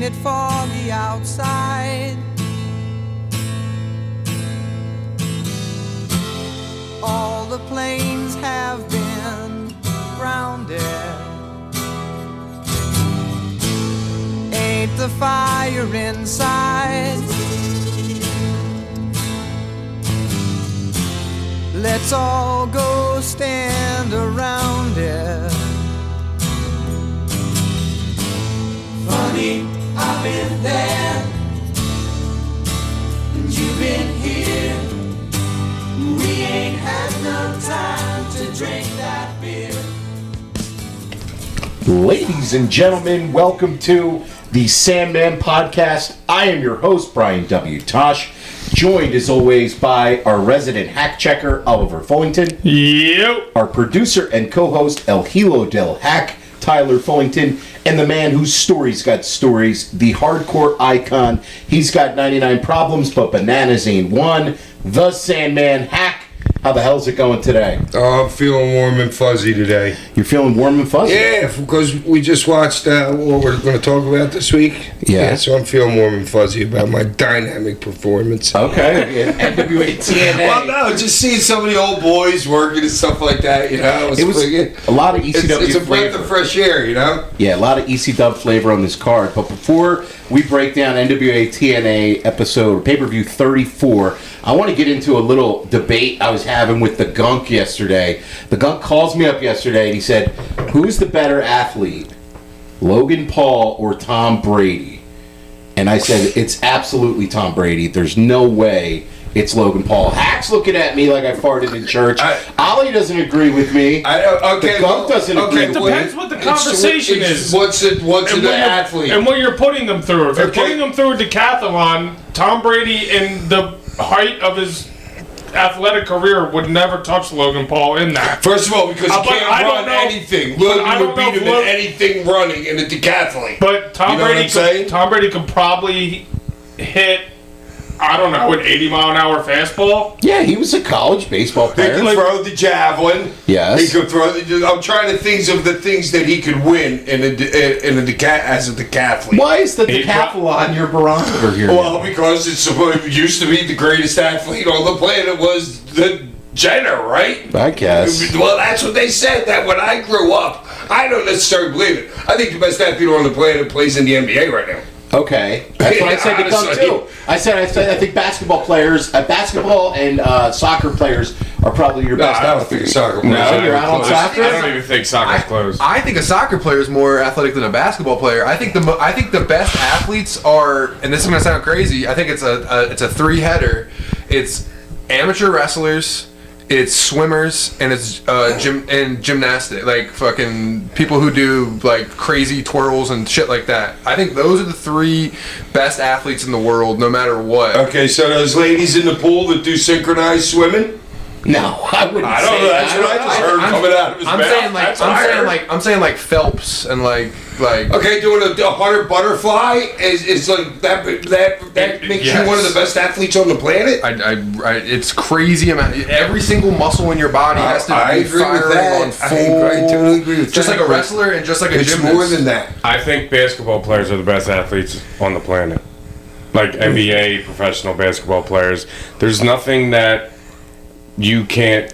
Ain't it foggy outside? All the planes have been grounded. Ain't the fire inside? Let's all go stand around it. Funny, I've been there, and you've been here. We ain't had no time to drink that beer. Ladies and gentlemen, welcome to the Sandman podcast. I am your host, Brian W. Tosh, joined as always by our resident hack checker, Oliver Fullington. Yep. Our producer and co-host, El Hilo del Hack, Tyler Fullington, and the man whose story's got stories, the hardcore icon. He's got 99 problems, but bananas ain't one. The Sandman Hack. How the hell's it going today? Oh, I'm feeling warm and fuzzy today. You're feeling warm and fuzzy? Yeah, because we just watched what we're going to talk about this week. Yeah. So I'm feeling warm and fuzzy about my dynamic performance. Okay. Yeah. NWA-TNA. Well, no, just seeing some of the old boys working and stuff like that, you know. It was a lot of ECW It's a breath flavor. of fresh air, you know. Yeah, a lot of ECW flavor on this card. But before we break down NWA-TNA episode, pay-per-view 34, I want to get into a little debate I was having with the Gunk yesterday. The Gunk calls me up yesterday and he said, who's the better athlete, Logan Paul or Tom Brady? And I said, it's absolutely Tom Brady. There's no way it's Logan Paul. Hack's looking at me like I farted in church. Ollie doesn't agree with me. Okay, the Gunk doesn't agree with me. It depends what the conversation is. What's an athlete? And what you're putting them through. If you're putting them through a decathlon, Tom Brady in the height of his athletic career would never touch Logan Paul in that. First of all, because he can't run anything. Logan would beat him in anything running in a decathlon. But Tom Brady could probably hit, I don't know, an 80-mile-an-hour fastball. Yeah, he was a college baseball player. He could throw the javelin. Yes. He could throw. I'm trying to think of the things that he could win as a decathlete. Why is the decathlon your barometer here? Well, because it used to be the greatest athlete on the planet was the Jenner, right? I guess. Well, that's what they said. That when I grew up, I don't necessarily believe it. I think the best athlete on the planet plays in the NBA right now. Okay, that's what I said to Gunk too. I think basketball and soccer players are probably your best. I don't think soccer players. No, you're out on soccer. I don't even think soccer's close. I think a soccer player is more athletic than a basketball player. I think the best athletes are, and this is going to sound crazy. I think it's a three-header. It's amateur wrestlers, it's swimmers, and it's gymnastics, like fucking people who do like crazy twirls and shit like that. I think those are the three best athletes in the world, no matter what. Okay, so those ladies in the pool that do synchronized swimming. No, I wouldn't. I don't know. That's what I just heard coming out of his mouth. I'm saying like Phelps and like. Okay, doing a 100 butterfly is like that makes you one of the best athletes on the planet. It's crazy amount. Every single muscle in your body has to be firing on full. I totally agree with that. Just like a wrestler and just like a gymnast. It's more than that. I think basketball players are the best athletes on the planet. Like NBA professional basketball players. There's nothing that you can't.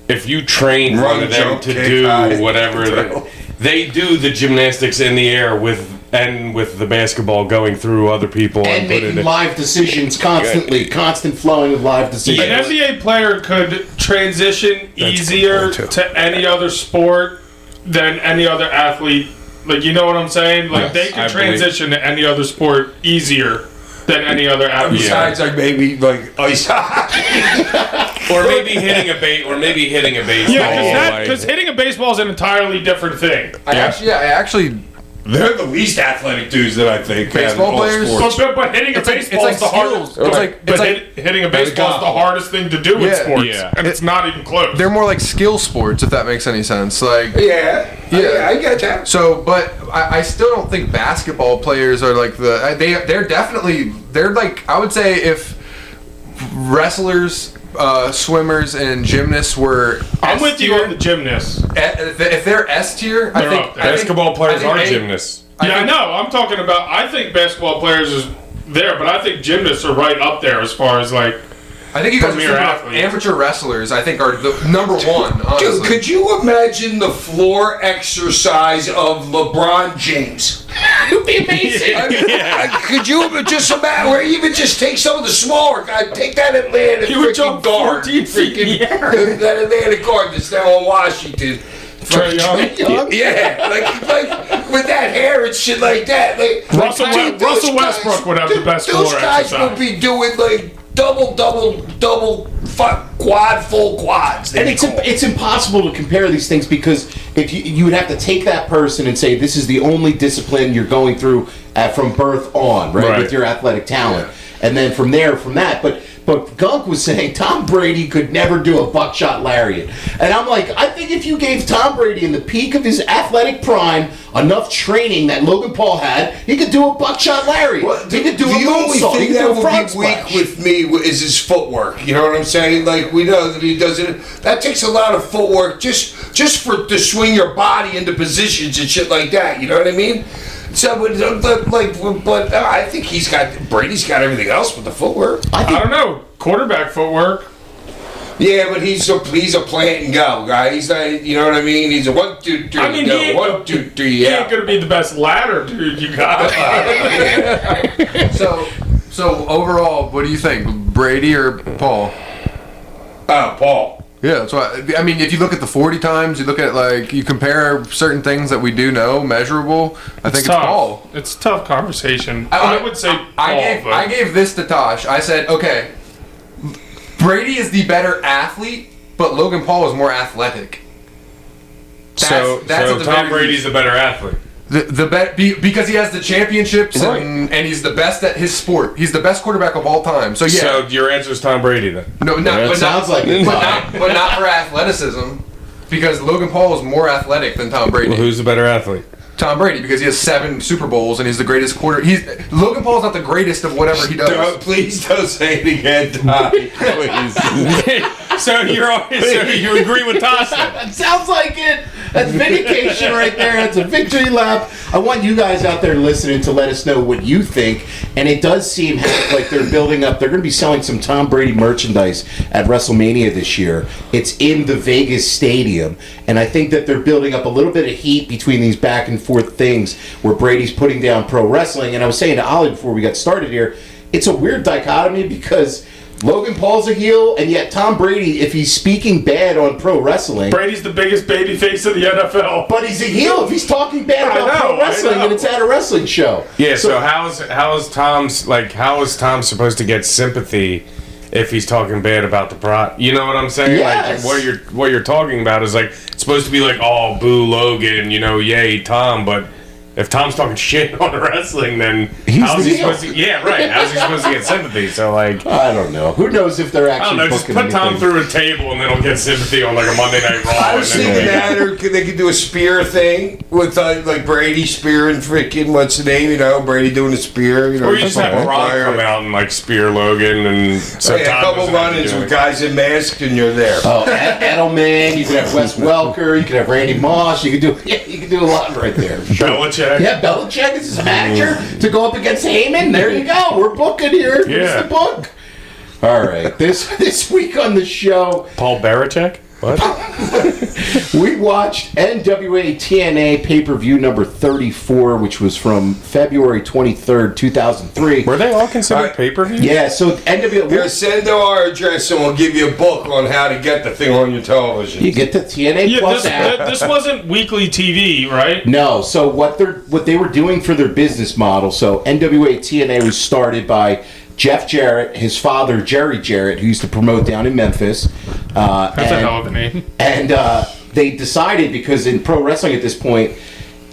If you train one of them to do whatever they do, the gymnastics in the air with the basketball going through other people and making live decisions constantly, constant flowing of live decisions. An NBA player could transition easier to any other sport than any other athlete. Like, you know what I'm saying? Like, they could transition to any other sport easier than any other athlete. Besides, like maybe like ice hockey, or maybe hitting a baseball. Yeah, because hitting a baseball is an entirely different thing. I actually. They're the least athletic dudes that I think. Baseball players, but hitting a baseball is the hardest. Hitting a baseball is the hardest thing to do in sports, and it's not even close. They're more like skill sports, if that makes any sense. Like, I get that. So, but I still don't think basketball players are like they're like, I would say if wrestlers, swimmers, and gymnasts were I'm S with you tier, on the gymnasts. If they're S tier, I think basketball players are gymnasts. I know. I'm talking about. I think basketball players is there, but I think gymnasts are right up there as far as like. I think you guys are Premier thinking about athletes. amateur wrestlers. I think are the number one. Honestly. Dude, could you imagine the floor exercise of LeBron James? It would be amazing. Could you just imagine, or even just take some of the smaller guys, take that Atlanta He would freaking jump guard, 14 feet in the air. that Atlanta guard that's now in Washington. Trae Young? Yeah, like with that hair and shit like that. Like, Russell dude, those Russell Westbrook would have the best Those floor guys exercise. will be doing like double, quad, full quads. And it's impossible to compare these things because if you would have to take that person and say this is the only discipline you're going through from birth on, right? With your athletic talent, and then from that. But Gunk was saying Tom Brady could never do a buckshot lariat, and I'm like, I think if you gave Tom Brady in the peak of his athletic prime enough training that Logan Paul had, he could do a buckshot lariat. He could do a the only moonsault. He thing could that do a would frog be weak splash. with me is his footwork. You know what I'm saying? Like, we know that he does it. That takes a lot of footwork just to swing your body into positions and shit like that. You know what I mean? So, but I think Brady's got everything else with the footwork. I don't know. Quarterback footwork. Yeah, but he's a plant and go guy. He's not, you know what I mean? He's a 1, 2, 3, I mean, go. he 1, 2, 3, He yeah. ain't gonna be the best ladder dude you got. So overall, what do you think, Brady or Paul? Paul. Yeah, that's why. I mean, if you look at the 40 times, you look at you compare certain things that we do know, measurable. I think it's Paul. It's a tough conversation. I would say Paul. I gave this to Tosh. I said, okay, Brady is the better athlete, but Logan Paul is more athletic. So Tom Brady's a better athlete. Because he has the championships and he's the best at his sport. He's the best quarterback of all time. So yeah. So your answer is Tom Brady then? No, It sounds like it. but not for athleticism, because Logan Paul is more athletic than Tom Brady. Well, who's the better athlete? Tom Brady, because he has 7 Super Bowls and he's the greatest Logan Paul's not the greatest of whatever he does. Please don't say it again, Ty. Please. So you agree with Tosh then? It sounds like it. That's vindication right there. That's a victory lap. I want you guys out there listening to let us know what you think. And it does seem like they're building up. They're going to be selling some Tom Brady merchandise at WrestleMania this year. It's in the Vegas Stadium. And I think that they're building up a little bit of heat between these back and forth things where Brady's putting down pro wrestling. And I was saying to Ollie before we got started here, it's a weird dichotomy because Logan Paul's a heel, and yet Tom Brady, if he's speaking bad on pro wrestling, Brady's the biggest babyface of the NFL. but he's a heel if he's talking bad about pro wrestling and it's at a wrestling show. Yeah. So how is Tom supposed to get sympathy if he's talking bad about the pro? You know what I'm saying? Yes. Like what you're talking about is like it's supposed to be like, oh, boo Logan, yay Tom, but if Tom's talking shit on wrestling, then how's he supposed to? Yeah, right. How's he supposed to get sympathy? So like, I don't know. Who knows if they're I don't actually know. Just booking put Tom anything. through a table, and then he'll get sympathy on like a Monday Night Raw. I was thinking that, or they could do a spear thing with like Brady spear and freaking what's the name? Brady doing a spear. Or you just have Rock come out and like spear Logan, and so a Tom couple doesn't have to run-ins do with it. guys in masks, and you're there. Oh, Edelman. You could have Wes Welker. You could have Randy Moss. You could do a lot right there. Belichick. Yeah, Belichick is his manager to go up against Heyman. There you go. We're booking here. Here's Yeah. the book. All right. This week on the show, Paul Belichick. What? we watched NWA-TNA pay-per-view number 34, which was from February 23rd, 2003. Were they all considered Alright. pay-per-views? Yeah, so NWA... Here, send to our address, and we'll give you a book on how to get the thing on your television. You get the TNA Yeah, Plus app. this wasn't weekly TV, right? No, so what they were doing for their business model, so NWA-TNA was started by Jeff Jarrett, his father Jerry Jarrett, who used to promote down in Memphis. That's a hell of a name. And they decided, because in pro wrestling at this point,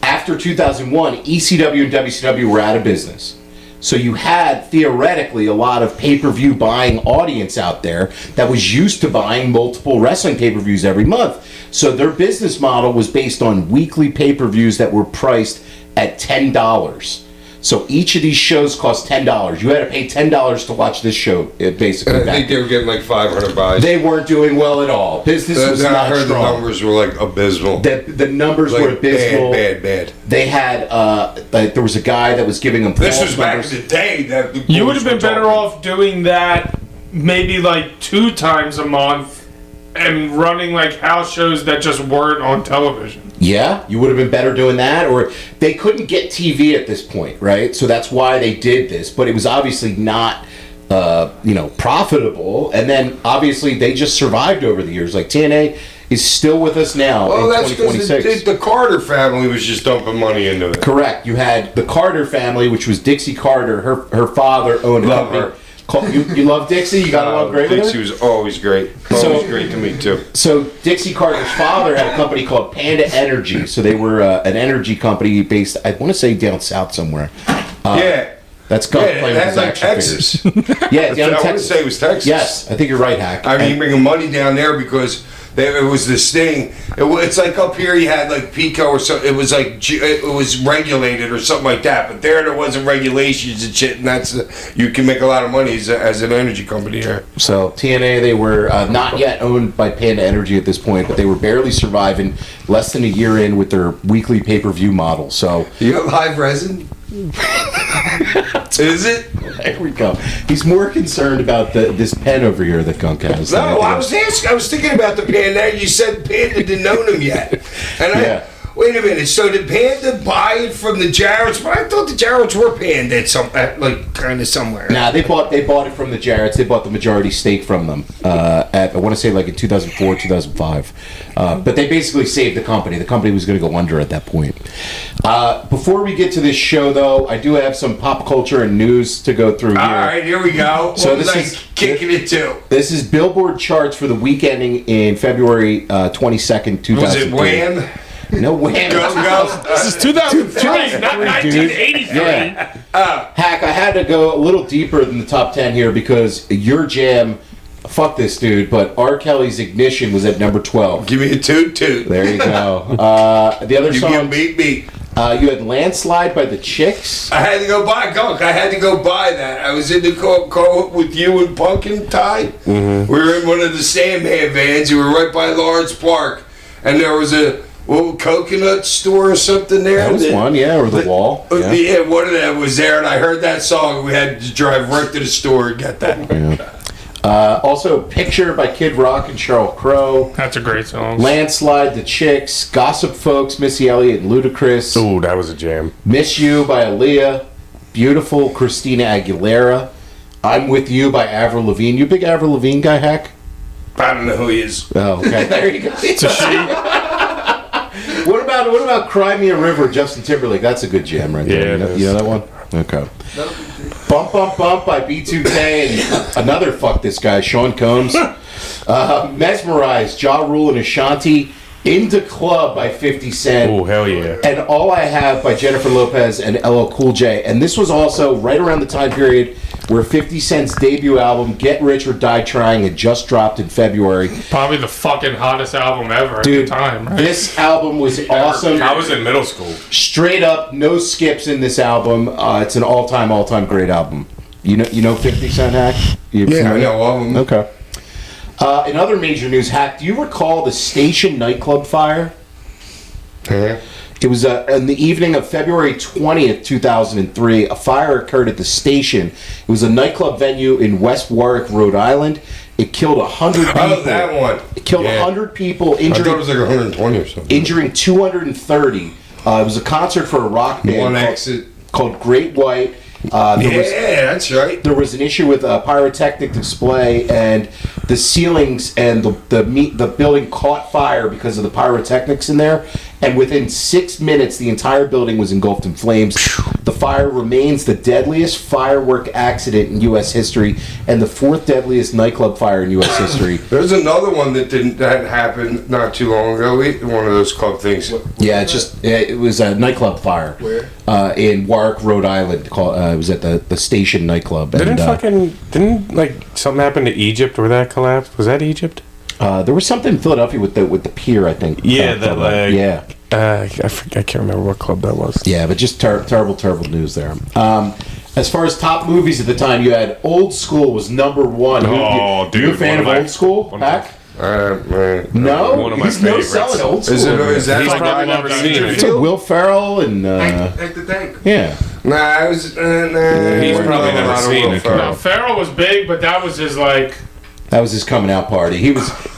after 2001, ECW and WCW were out of business. So you had, theoretically, a lot of pay-per-view buying audience out there that was used to buying multiple wrestling pay-per-views every month. So their business model was based on weekly pay-per-views that were priced at $10. So each of these shows cost $10. You had to pay $10 to watch this show. Basically, I think they were getting like 500 buys. they weren't doing well at all. Business was I not heard strong. the numbers were like abysmal. The numbers Like were abysmal. bad. They had like there was a guy that was giving them. This false was back numbers. in the day. That You would have been better off doing that maybe like 2 times a month and running like house shows that just weren't on television. Yeah, you would have been better doing that, or they couldn't get TV at this point, right? So that's why they did this, but it was obviously not, profitable. And then obviously they just survived over the years. Like TNA is still with us now. Well, in that's because 2026. the Carter family was just dumping money into it. Correct. You had the Carter family, which was Dixie Carter. Her father owned a Love company. You love Dixie? You got along great with her? Dixie was always great. Always great to me too. So Dixie Carter's father had a company called Panda Energy. So they were an energy company based, I want to say, down south somewhere. Yeah. That's Gunk playing with that's his like action Texas. figures. Yeah, down in I want to Texas. say it was Texas. Yes, I think you're right, Hack. I mean, And- bringing money down there because it was this thing. It's like up here you had like Pico or something. It was like it was regulated or something like that. But there wasn't regulations and shit. And that's you can make a lot of money as an energy company here. So TNA, they were not yet owned by Panda Energy at this point, but they were barely surviving, less than a year in with their weekly pay-per-view model. So You got live resin? Is it? there we go. He's more concerned about this pen over here that Gunk has. than No, anything I else. was asking. I was thinking about the Panda. You said Panda didn't own them yet, and Yeah. wait a minute. So did Panda buy it from the Jarretts? But I thought the Jarretts were Panda at like kind of somewhere. Nah, they bought it from the Jarretts. They bought the majority stake from them at, I want to say, like in 2004, 2005. But they basically saved the company. The company was going to go under at that point. Before we get to this show, though, I do have some pop culture and news to go through here. All right, here we go. So What was this I is- kicking it to? This is Billboard charts for the week ending in February 22nd, 2003. Was it Wham? No, Wham. Go. This is 2003, not 1983. Yeah. Hack, I had to go a little deeper than the top 10 here because your jam, fuck this dude, but R. Kelly's Ignition was at number 12. Give me a toot. There you go. The other You song, can beat me. you had Landslide by the Chicks. I had to go buy Gunk. I had to go buy that. I was in the car with you and Pumpkin Ty. Mm-hmm. We were in one of the Sandman vans. We were right by Lawrence Park, and there was a coconut store or something there. That was one, yeah, or The Wall. Yeah. Yeah, one of them was there, and I heard that song. We had to drive right to the store and get that. Also, Picture by Kid Rock and Sheryl Crow. That's a great song. Landslide, The Chicks. Gossip Folks, Missy Elliott and Ludacris. Ooh, that was a jam. Miss You by Aaliyah. Beautiful, Christina Aguilera. I'm With You by Avril Lavigne. You a big Avril Lavigne guy, Hack? I don't know who he is. Oh, okay. There you go. It's a she. What about Cry Me a River, Justin Timberlake? That's a good jam right there. Yeah, You know, it is. you know that one? Okay. Bump Bump Bump by B2K and another fuck this guy, Sean Combs. Mesmerized, Ja Rule and Ashanti. Into Club by 50 Cent. Ooh, hell yeah. And All I Have by Jennifer Lopez and LL Cool J. And this was also right around the time period where 50 Cent's debut album, Get Rich or Die Trying, had just dropped in February. Probably the fucking hottest album ever Dude, at the time, right? this album was awesome. I was in middle school. Straight up, no skips in this album. It's an all-time great album. You know 50 Cent, Hack? You Yeah, I familiar? know all of them. Okay. In other major news, Hack, do you recall the Station nightclub fire? It was in the evening of February 20th, 2003. A fire occurred at the Station. It was a nightclub venue in West Warwick, Rhode Island. It killed 100 people. Oh, that one. It killed Yeah. 100 people, I thought it injuring, was like 120 or something. injuring 230. It was a concert for a rock band One called, exit. called Great White. Yeah, that's right. There was an issue with a pyrotechnic display, and the ceilings and the building caught fire because of the pyrotechnics in there. And within 6 minutes, the entire building was engulfed in flames. The fire remains the deadliest firework accident in U.S. history and the fourth deadliest nightclub fire in U.S. history. There's another one that happened not too long ago. One of those club things. Yeah, it was a nightclub fire. Where? In Warwick, Rhode Island. It was at the Station nightclub. Didn't And, like something happen to Egypt where that collapsed? Was that Egypt? there was something in Philadelphia with the pier, I think. Yeah, that like yeah. I can't remember what club that was. Yeah, but just terrible news there. As far as top movies at the time, you had Old School was number one. Oh, dude, You a fan of Old School, Hack? No, one of my he's no favorites. selling Old School. Is that He's like probably never seen it. It's a Will Ferrell and Hank the Tank. yeah. Nah, I was. He's probably never seen it. No, Farrell was big, but that was his like. That was his coming out party.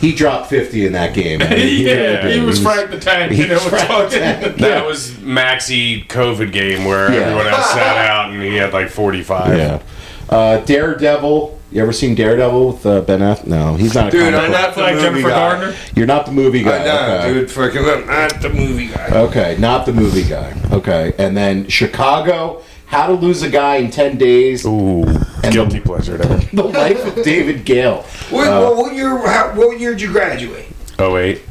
He dropped 50 in that game. I mean, He was Frank the Tank. He And it was was Frank the fucking. Tank. That was Maxi COVID game where Yeah. everyone else sat out and he had like 45. Yeah. Daredevil. You ever seen Daredevil with Ben Affleck? No, he's not a Dude, comic I'm book. not the Like movie Jennifer guy. Gardner. You're not the movie guy. I know, Okay. dude. Fucking, I'm not the movie guy. Okay, not the movie guy. Okay, and then Chicago, How to Lose a Guy in 10 Days, Ooh, And guilty the- pleasure there. The Life of David Gale. What year did you graduate? 08.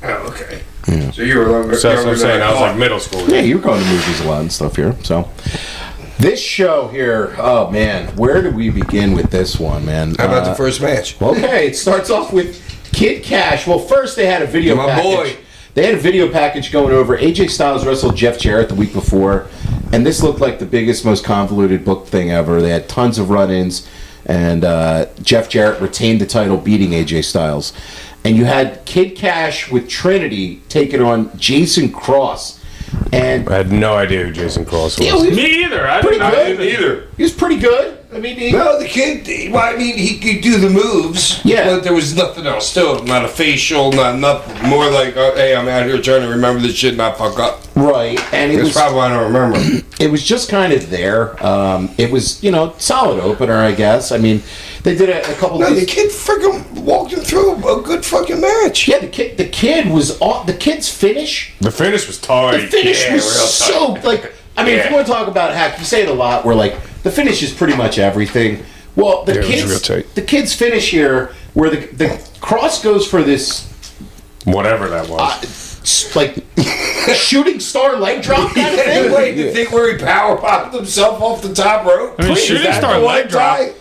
Oh, okay. So you were younger. So that's what I'm than saying. I was thought. like middle school. Yeah, you were going to movies a lot and stuff here. So, this show here, oh man, where do we begin with this one, man? How about the first match? Okay, it starts off with Kid Cash. Well, first they had a video My package. boy. They had a video package going over. AJ Styles wrestled Jeff Jarrett the week before, and this looked like the biggest, most convoluted book thing ever. They had tons of run-ins, and Jeff Jarrett retained the title, beating AJ Styles. And you had Kid Cash with Trinity taking on Jason Cross. And I had no idea who Jason Cross was. yeah, he was Me either. I pretty didn't good. either. He was pretty good. I mean, No, the kid. Well, I mean, he could do the moves. Yeah. But there was nothing else to it. Not a facial. Not nothing. More like, hey, I'm out here trying to remember this shit, not fuck up. right, and it That's was probably why I don't remember. it was just kind of there. It was, solid opener, I guess. I mean, they did a couple. No, of the kid freaking walked him through a good fucking match. Yeah, the kid was the kid's finish. The finish was tight. The finish Yeah, was real tight. so like. I mean, if you want to talk about Hack, you say it a lot. Where like the finish is pretty much everything. Well, Yeah, it was real tight. the kid's finish here, where the Cross goes for this Whatever that was. like shooting star leg drop kind of thing. Wait, the thing where he power popped himself off the top rope? I mean, Please, shooting that star the leg one drop guy?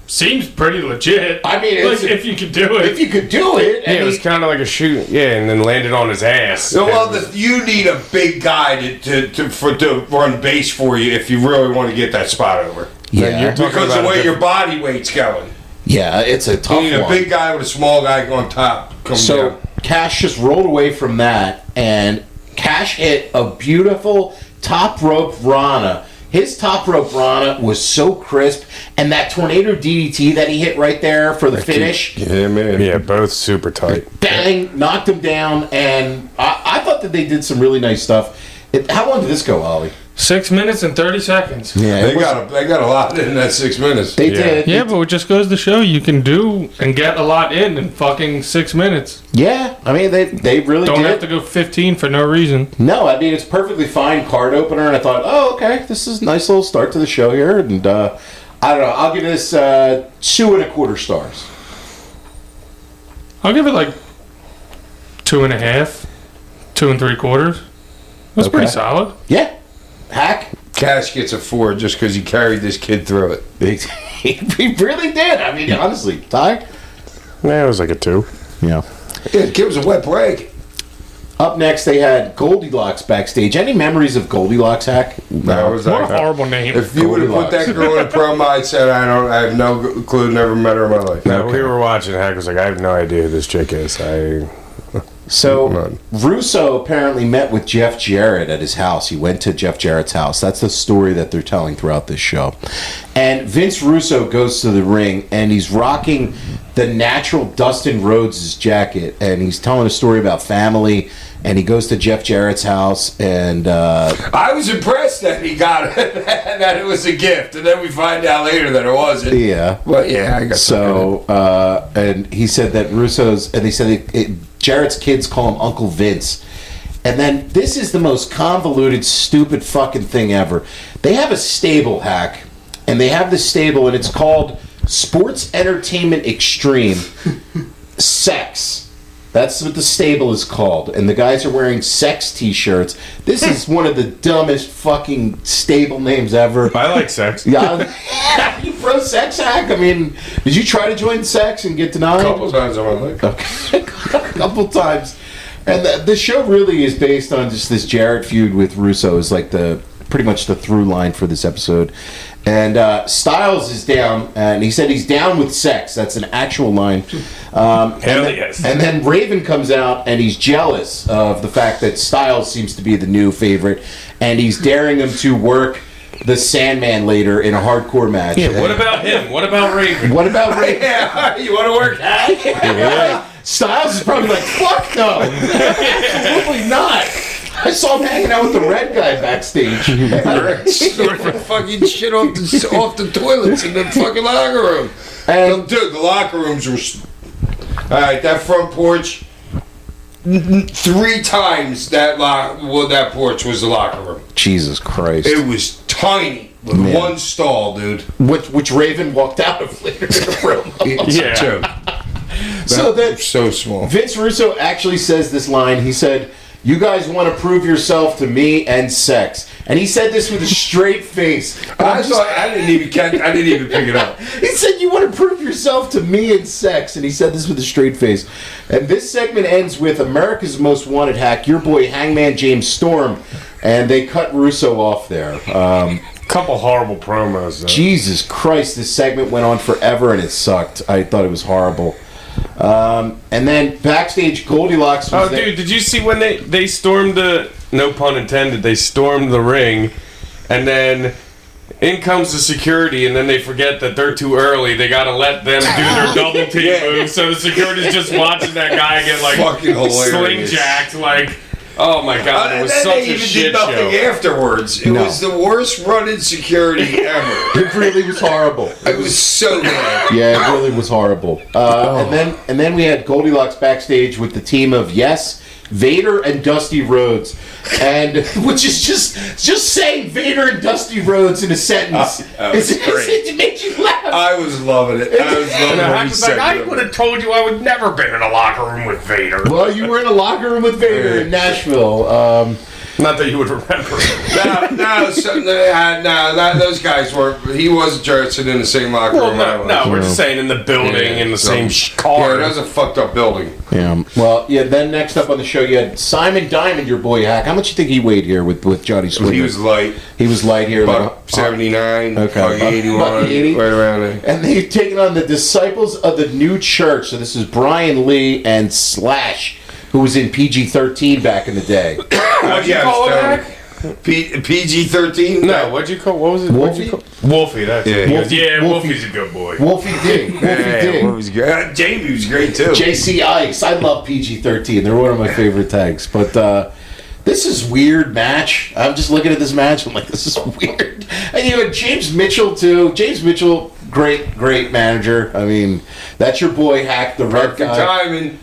seems pretty legit. I mean, like it's- if you could do it. If you could do it, Yeah, and it was he- kind of like a shoot. Yeah, and then landed on his ass. No, well, you need a big guy to run base for you if you really want to get that spot over. yeah, you're talking Because about the a way your different- body weight's going. yeah, it's a tough You need a one. big guy with a small guy on top. Come So down. Cash just rolled away from that, and Cash hit a beautiful top rope Rana. His top rope Rana was so crisp, and that tornado DDT that he hit right there for the finish, Yeah, man. Yeah, both super tight. bang, knocked him down. And I thought that they did some really nice stuff. How long did this go, Ollie? 6 minutes and 30 seconds. Yeah, They got a lot in that 6 minutes. They Yeah. did. Yeah, but it just goes to show you can do and get a lot in fucking 6 minutes. Yeah, I mean they really Don't did. have to go 15 for no reason. No, I mean it's perfectly fine card opener, and I thought, oh, okay, this is a nice little start to the show here, and I don't know, I'll give this 2.25 stars. I'll give it like 2.5, 2 3/4. That's Okay. pretty solid. Yeah, Hack. Cash gets a 4 just because he carried this kid through it. He really did. I mean, honestly, Ty. Yeah, it was like a 2. Yeah. Yeah, the kid was a wet blanket. Up next, they had Goldilocks backstage. Any memories of Goldilocks, Hack? That was What a like, horrible name. if you would have put that girl in a promo, I said I have no clue, never met her in my life. No, we were watching. Hack was like, I have no idea who this chick is. So None. Russo apparently met with Jeff Jarrett at his house. He went to Jeff Jarrett's house. That's the story that they're telling throughout this show. And Vince Russo goes to the ring, and he's rocking the natural Dustin Rhodes' jacket, and he's telling a story about family. And he goes to Jeff Jarrett's house, and I was impressed that he got it, that it was a gift, and then we find out later that it wasn't. yeah. Well, yeah, I got So, and he said that Russo's, and they said Jarrett's kids call him Uncle Vince. And then this is the most convoluted, stupid fucking thing ever. They have a stable, Hack, and they have this stable, and it's called Sports Entertainment Extreme Sex. That's what the stable is called. And the guys are wearing sex t-shirts. This is one of the dumbest fucking stable names ever. I like sex. Yeah, you pro sex, Hack? I mean, did you try to join sex and get denied? a couple times in my life. Okay. A couple times. And the show really is based on just this Jarrett feud with Russo is like pretty much the through line for this episode. And Styles is down, and he said he's down with sex. That's an actual line. Yes. And then Raven comes out, and he's jealous of the fact that Styles seems to be the new favorite, and he's daring him to work the Sandman later in a hardcore match. Yeah, what about him? What about Raven? What about Raven? Yeah, you want to work Hak? Yeah. Styles is probably like, fuck no. Absolutely not. I saw him hanging out with the red guy backstage. Snorting fucking shit off the toilets in the fucking locker room. And Dude, the locker rooms were... Alright, that front porch... 3 times that porch was the locker room. Jesus Christ. It was tiny. With Man. one stall, dude. Which Raven walked out of later in the room. Yeah. So that So small. Vince Russo actually says this line. He said, "You guys want to prove yourself to me and sex," and he said this with a straight face. I didn't even pick it up. He said, "You want to prove yourself to me and sex," and he said this with a straight face. And this segment ends with America's Most Wanted hack, your boy Hangman James Storm, and they cut Russo off there. Couple horrible promos, though. Jesus Christ, this segment went on forever and it sucked. I thought it was horrible. And then backstage, Goldilocks was there. Dude, did you see when they stormed the, no pun intended, they stormed the ring, and then in comes the security, and then they forget that they're too early. They gotta let them do their double team move, so the security's just watching that guy get like Fucking hilarious. sling-jacked, like, oh my god, it was And then such they a even shit did nothing show. afterwards. It No. was the worst running security ever. It really was horrible. It was so bad. Yeah, it really was horrible. And then we had Goldilocks backstage with the team of Yes, Vader, and Dusty Rhodes, and which is just saying Vader and Dusty Rhodes in a sentence. That was great. It made you laugh. I was loving it. I was loving And when I he was like, said I that. would have told you I would never been in a locker room with Vader. Well, you were in a locker room with Vader in Nashville. Not that you would remember. Those guys weren't. He wasn't Jerson in the same locker Well, room. no, we're just saying in the building, in the same car. Yeah, that was a fucked up building. Yeah. Well, yeah. Then next up on the show, you had Simon Diamond, your boy Hack. How much you think he weighed here with Johnny Swinger? He was light. He was light here, About 79, Okay. okay. 81, About 80. right around there. And they've taken on the Disciples of the New Church. So this is Brian Lee and Slash, who was in PG-13 back in the day. What'd you call it, Hack? PG-13? No, what'd you call? What was it? What'd you call? Wolfie. That's Yeah. it. He goes, yeah, Wolfie. Wolfie's a good boy. Wolfie D. Wolfie D. was great. Jamie was great too. JC Ice. I love PG-13. They're one of my favorite tags. But this is weird match. I'm just looking at this match. I'm like, this is weird. And you had James Mitchell too. James Mitchell, great manager. I mean, that's your boy Hack, the red Perfect guy. timing.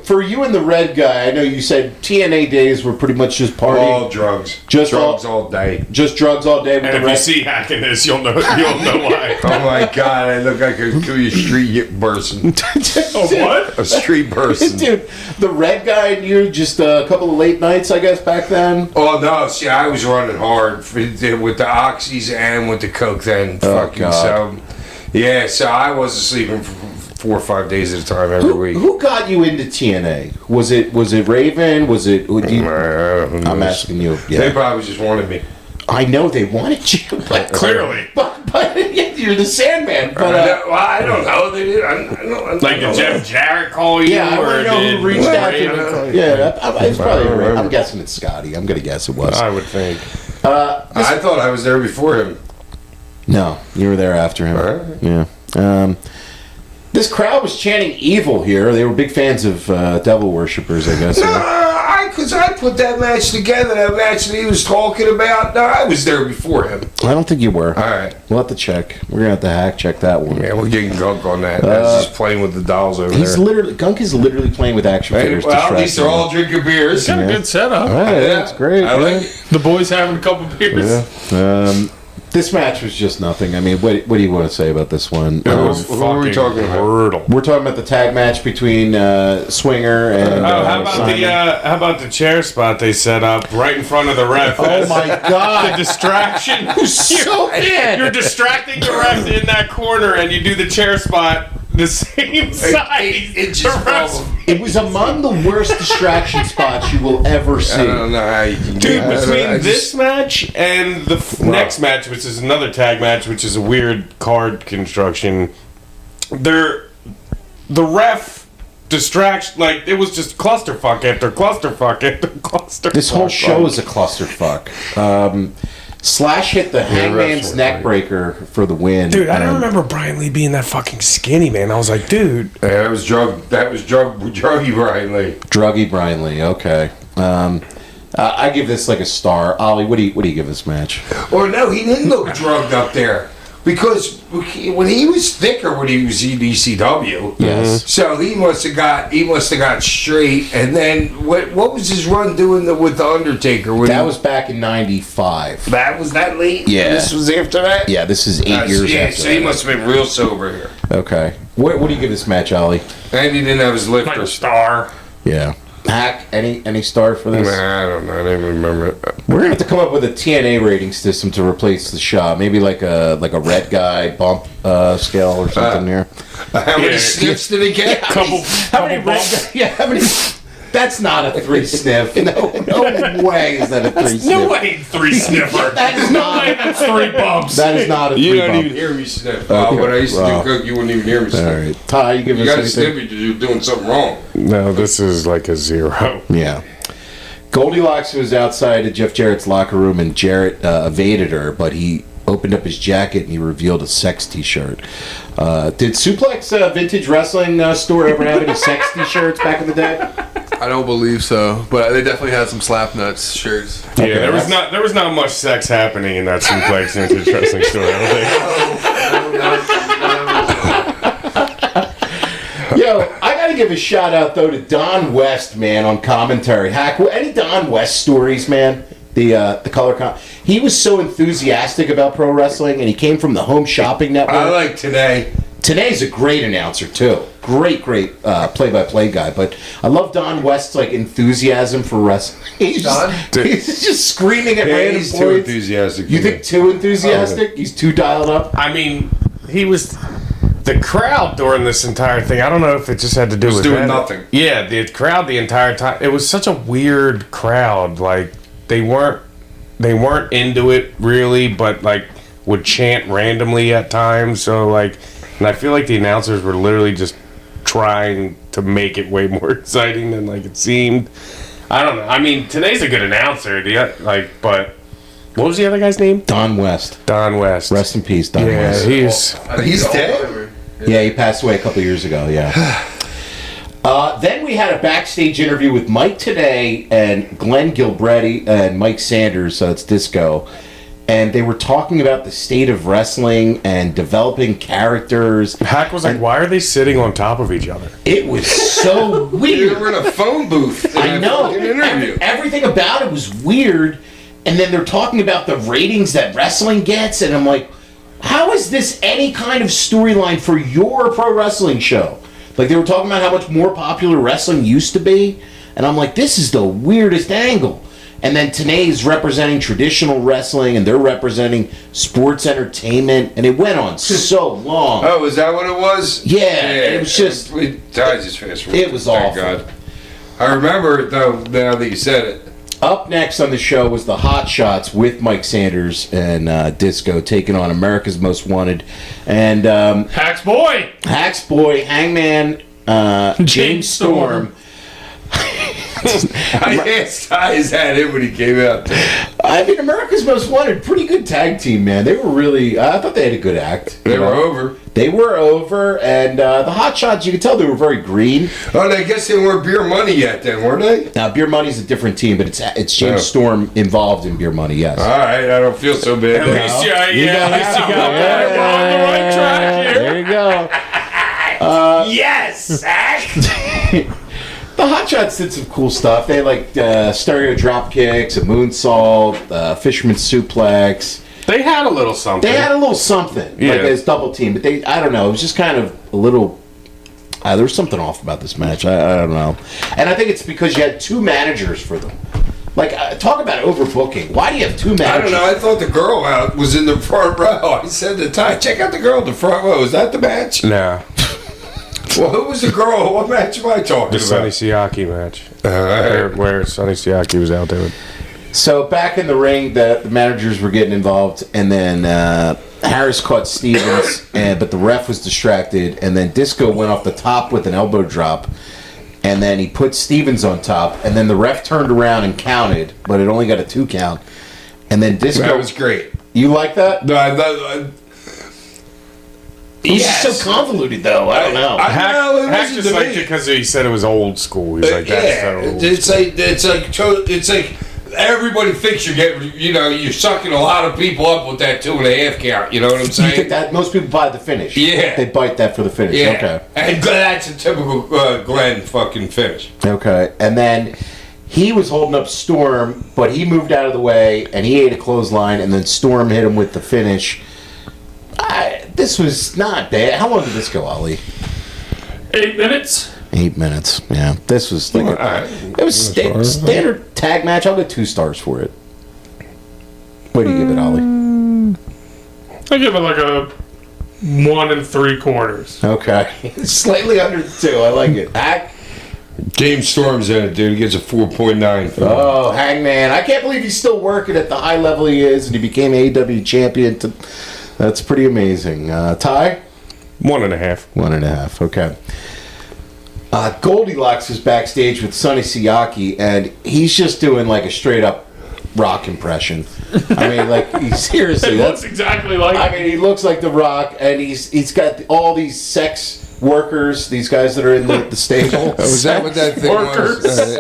For you and the red guy, I know you said TNA days were pretty much just partying. All drugs. Just drugs all day. Just drugs all day with And the if you red. see Hack in this, you'll know why. Oh my god, I look like a street person. What? A street person. Dude, the red guy and you, just a couple of late nights, I guess, back then. Oh no, see, I was running hard with the oxys and with the coke then. Fucking God. so. Yeah, so I wasn't sleeping for 4 or 5 days at a time every week. Who got you into TNA? Was it Raven? Was it? I'm asking you. They Yeah, probably just wanted me. I know they wanted you, but Clearly. but you're the Sandman. But I don't know. They did. I don't Like, know. did Jeff Jarrett call you? yeah, I or want to know did who reached out Ray- to me. Yeah, it's probably Raven. I'm guessing it's Scotty. I'm gonna guess it was. I would think. I thought I was there before him. No, you were there after him. Alright. Yeah. This crowd was chanting evil here. They were big fans of devil worshippers, I guess. Because I put that match together, that match that he was talking about. No, I was there before him. I don't think you were. All right. We'll have to check. We're gonna have to hack check that one. Yeah, we're getting gunk on that. That's just playing with the dolls over He's there. literally Gunk is literally playing with action figures. Well, at distracting least they're all drinking beers. Got a good setup. him. Right, that's great. I like yeah. it. The boys having a couple beers. Yeah. This match was just nothing. I mean, what do you want to say about this one? It was What were we fucking talking about? brutal. We're talking about the tag match between Swinger and How about Simon. how about the chair spot they set up right in front of the ref? Oh my The God! distraction. so bad. You're distracting the ref in that corner, and you do the chair spot. the same size. inches to from wrestle. him. It was among the worst distraction spots you will ever see. I don't know how you can Dude, do it. between I this just- match and the next match, which is another tag match, which is a weird card construction, the ref distraction, like, it was just clusterfuck after clusterfuck after clusterfuck. This whole show is a clusterfuck. Slash hit the Hangman's refs were neck breaker for the win. Dude, I don't and- remember Brian Lee being that fucking skinny, man. I was like, dude. That was druggy Brian Lee. Druggy Brian Lee. Okay. I give this like a star. Ollie, what do you give this match? Or no, he didn't look drugged up there. Because when he was thicker when he was in ECW, Yes. so he must have got straight. And then what was his run doing with the Undertaker? When That was back in '95. that was that late. Yeah. This was after that. Yeah, this is 8 years yeah, after. so he that. must have been real sober here. Okay. What do you give this match, Ollie? And he didn't have his Like lifter. a star. Yeah. Hack, any star for this? Nah, I don't know. I didn't remember it. We're gonna have to come up with a TNA rating system to replace the Shaw. Maybe like a red guy bump scale or something here. How many Yeah. sniffs did he get? Couple bumps. Yeah, how many? That's not a 3 sniff. No way is that a 3 sniff. No way, 3 sniffer. That is No not. way, that's 3 bumps. That is not a 3 You don't bump. even hear me sniff. When I used to Wow. do cook, you wouldn't even hear me All sniff. right, Ty, you give You us got to anything? sniff it because you're doing something wrong. No, this is like a 0. Yeah. Goldilocks was outside of Jeff Jarrett's locker room, and Jarrett evaded her, but he opened up his jacket and he revealed a sex T-shirt. Did Suplex Vintage Wrestling store ever have any sex T-shirts back in the day? I don't believe so, but they definitely had some slap nuts shirts. Yeah, Okay, there was not much sex happening in that Suplex Vintage Wrestling store, I don't think. Yo, I gotta give a shout out though to Don West, man, on commentary. Hack, any Don West stories, man? The color he was so enthusiastic about pro wrestling, and he came from the Home Shopping Network. I like today. Today's a great announcer too. Great play-by-play guy. But I love Don West's like enthusiasm for wrestling. He's just screaming at random He's points. too enthusiastic. You think too enthusiastic? He's too dialed up. I mean, he was the crowd during this entire thing. I don't know if it just had to do with doing that. nothing. Yeah, the crowd the entire time. It was such a weird crowd. Like they weren't into it really, but like would chant randomly at times. So like, and I feel like the announcers were literally just trying to make it way more exciting than like it seemed. I don't know. I mean, today's a good announcer. But what was the other guy's name? Don West. Don West. Rest in peace, Don Yeah, West. He's dead? Yeah, he passed away a couple years ago, yeah. Then we had a backstage interview with Mike Today and Glenn Gilbretti and Mike Sanders, so it's Disco. And they were talking about the state of wrestling and developing characters. Hack was like, why are they sitting on top of each other? It was so They weird. were in a phone booth. I know. In an interview. Everything about it was weird. And then they're talking about the ratings that wrestling gets. And I'm like, how is this any kind of storyline for your pro wrestling show? Like, they were talking about how much more popular wrestling used to be. And I'm like, this is the weirdest angle. And then TNA's representing traditional wrestling, and they're representing sports entertainment. And it went on so long. Oh, is that what it was? Yeah, it was just- Ty just fast forward. It was Thank awful. God. I remember it though. Now that you said it. Up next on the show was the Hot Shots with Mike Sanders and Disco taking on America's Most Wanted. And Hack's boy. Hack's boy, Hangman, James Storm. I asked Ty his hat in when he came out there. I mean, America's Most Wanted, pretty good tag team, man. They were really, I thought they had a good act. They were over. They were over, and the Hot Shots, you could tell they were very green. Oh, I guess they weren't Beer Money yet then, were they? Now, Beer Money's a different team, but it's James Yeah. Storm involved in Beer Money, yes. All right, I don't feel so bad. At now. least you You got got that. it. We're on the right track here. There you go. Yes, The Hot Shots did some cool stuff. They had like stereo drop kicks, a moonsault, fisherman suplex. They had a little something. They had a little something, Yeah. like as double team. But I don't know. It was just kind of a little. There was something off about this match. I don't know. And I think it's because you had two managers for them. Like, talk about overbooking. Why do you have two managers? I don't know. I thought the girl out was in the front row. I said to Ty, check out the girl in the front row. Is that the match? No. Well, who was the girl? What match am I talking The Sonny about? Siaki match. Alright. Where Sonny Siaki was out there. So back in the ring, the managers were getting involved, and then Harris caught Stevens, but the ref was distracted, and then Disco went off the top with an elbow drop, and then he put Stevens on top, and then the ref turned around and counted, but it only got a 2 count, and then Disco. That was great. You like that? No, It was yes. just so convoluted, though. I don't know. Hack, No, it Hack wasn't just to liked me. it because he said it was old school. He's like, that's so old. It's like everybody thinks you're sucking a lot of people up with that 2.5 count. You know what I'm You saying? think that most people buy the finish? Yeah. They bite that for the finish. Yeah. Okay. And that's a typical Glenn fucking finish. Okay. And then he was holding up Storm, but he moved out of the way and he ate a clothesline, and then Storm hit him with the finish. This was not bad. How long did this go, Ollie? 8 minutes. 8 minutes. Yeah. This was like it was standard tag match. I'll get 2 stars for it. What do you give it, Ollie? I give it like a 1 3/4. Okay. Slightly under 2. I like it. Hack. James Storm's in it, dude. He gets a 4.9. Oh, Hangman. I can't believe he's still working at the high level he is, and he became AEW champion. That's pretty amazing. Ty? 1.5. 1.5. Okay. Goldilocks is backstage with Sonny Siaki, and he's just doing like a straight up Rock impression. I mean, like, seriously. It looks exactly like. I mean, he looks like the Rock, and he's got all these sex workers, these guys that are in the stable. Was that what that thing Workers. was?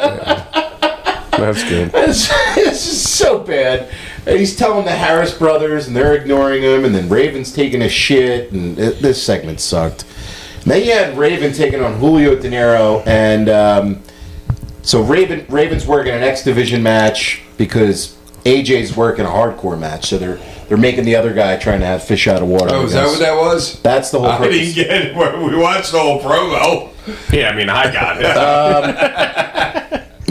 That's good. It's just so bad. And he's telling the Harris brothers, and they're ignoring him, and then Raven's taking a shit, and this segment sucked. And then you had Raven taking on Julio De Niro, and so Raven's working an X Division match because AJ's working a hardcore match, so they're making the other guy trying to have fish out of water. Oh, is that what that was? That's the whole I purpose. didn't get it. We watched the whole promo. Yeah, I mean, I got it.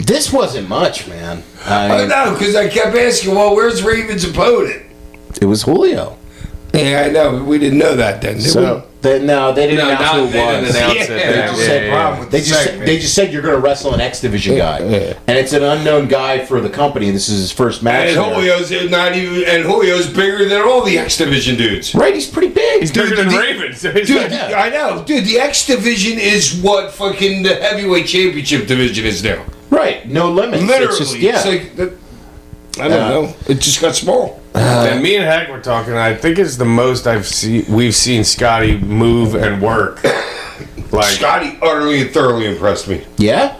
This wasn't much, man. I know, because I kept asking, well, where's Raven's opponent? It was Julio. Yeah, I know, but we didnn't know that then, did So they didn't announce who it was. They just said you're going to wrestle an X Division guy, and it's an unknown guy for the company. This is his first match. And there. Julio's bigger than all the X Division dudes. Right, he's pretty big. He's bigger than Raven. So he's Dude, like, I know. Dude, the X Division is what fucking the heavyweight championship division is now. Right, no limits. Literally. It's just, yeah. It's like, I don't know. It just got small. and me and Hack were talking. I think it's the most we've seen Scotty move and work. Like Scotty utterly and thoroughly impressed me. Yeah?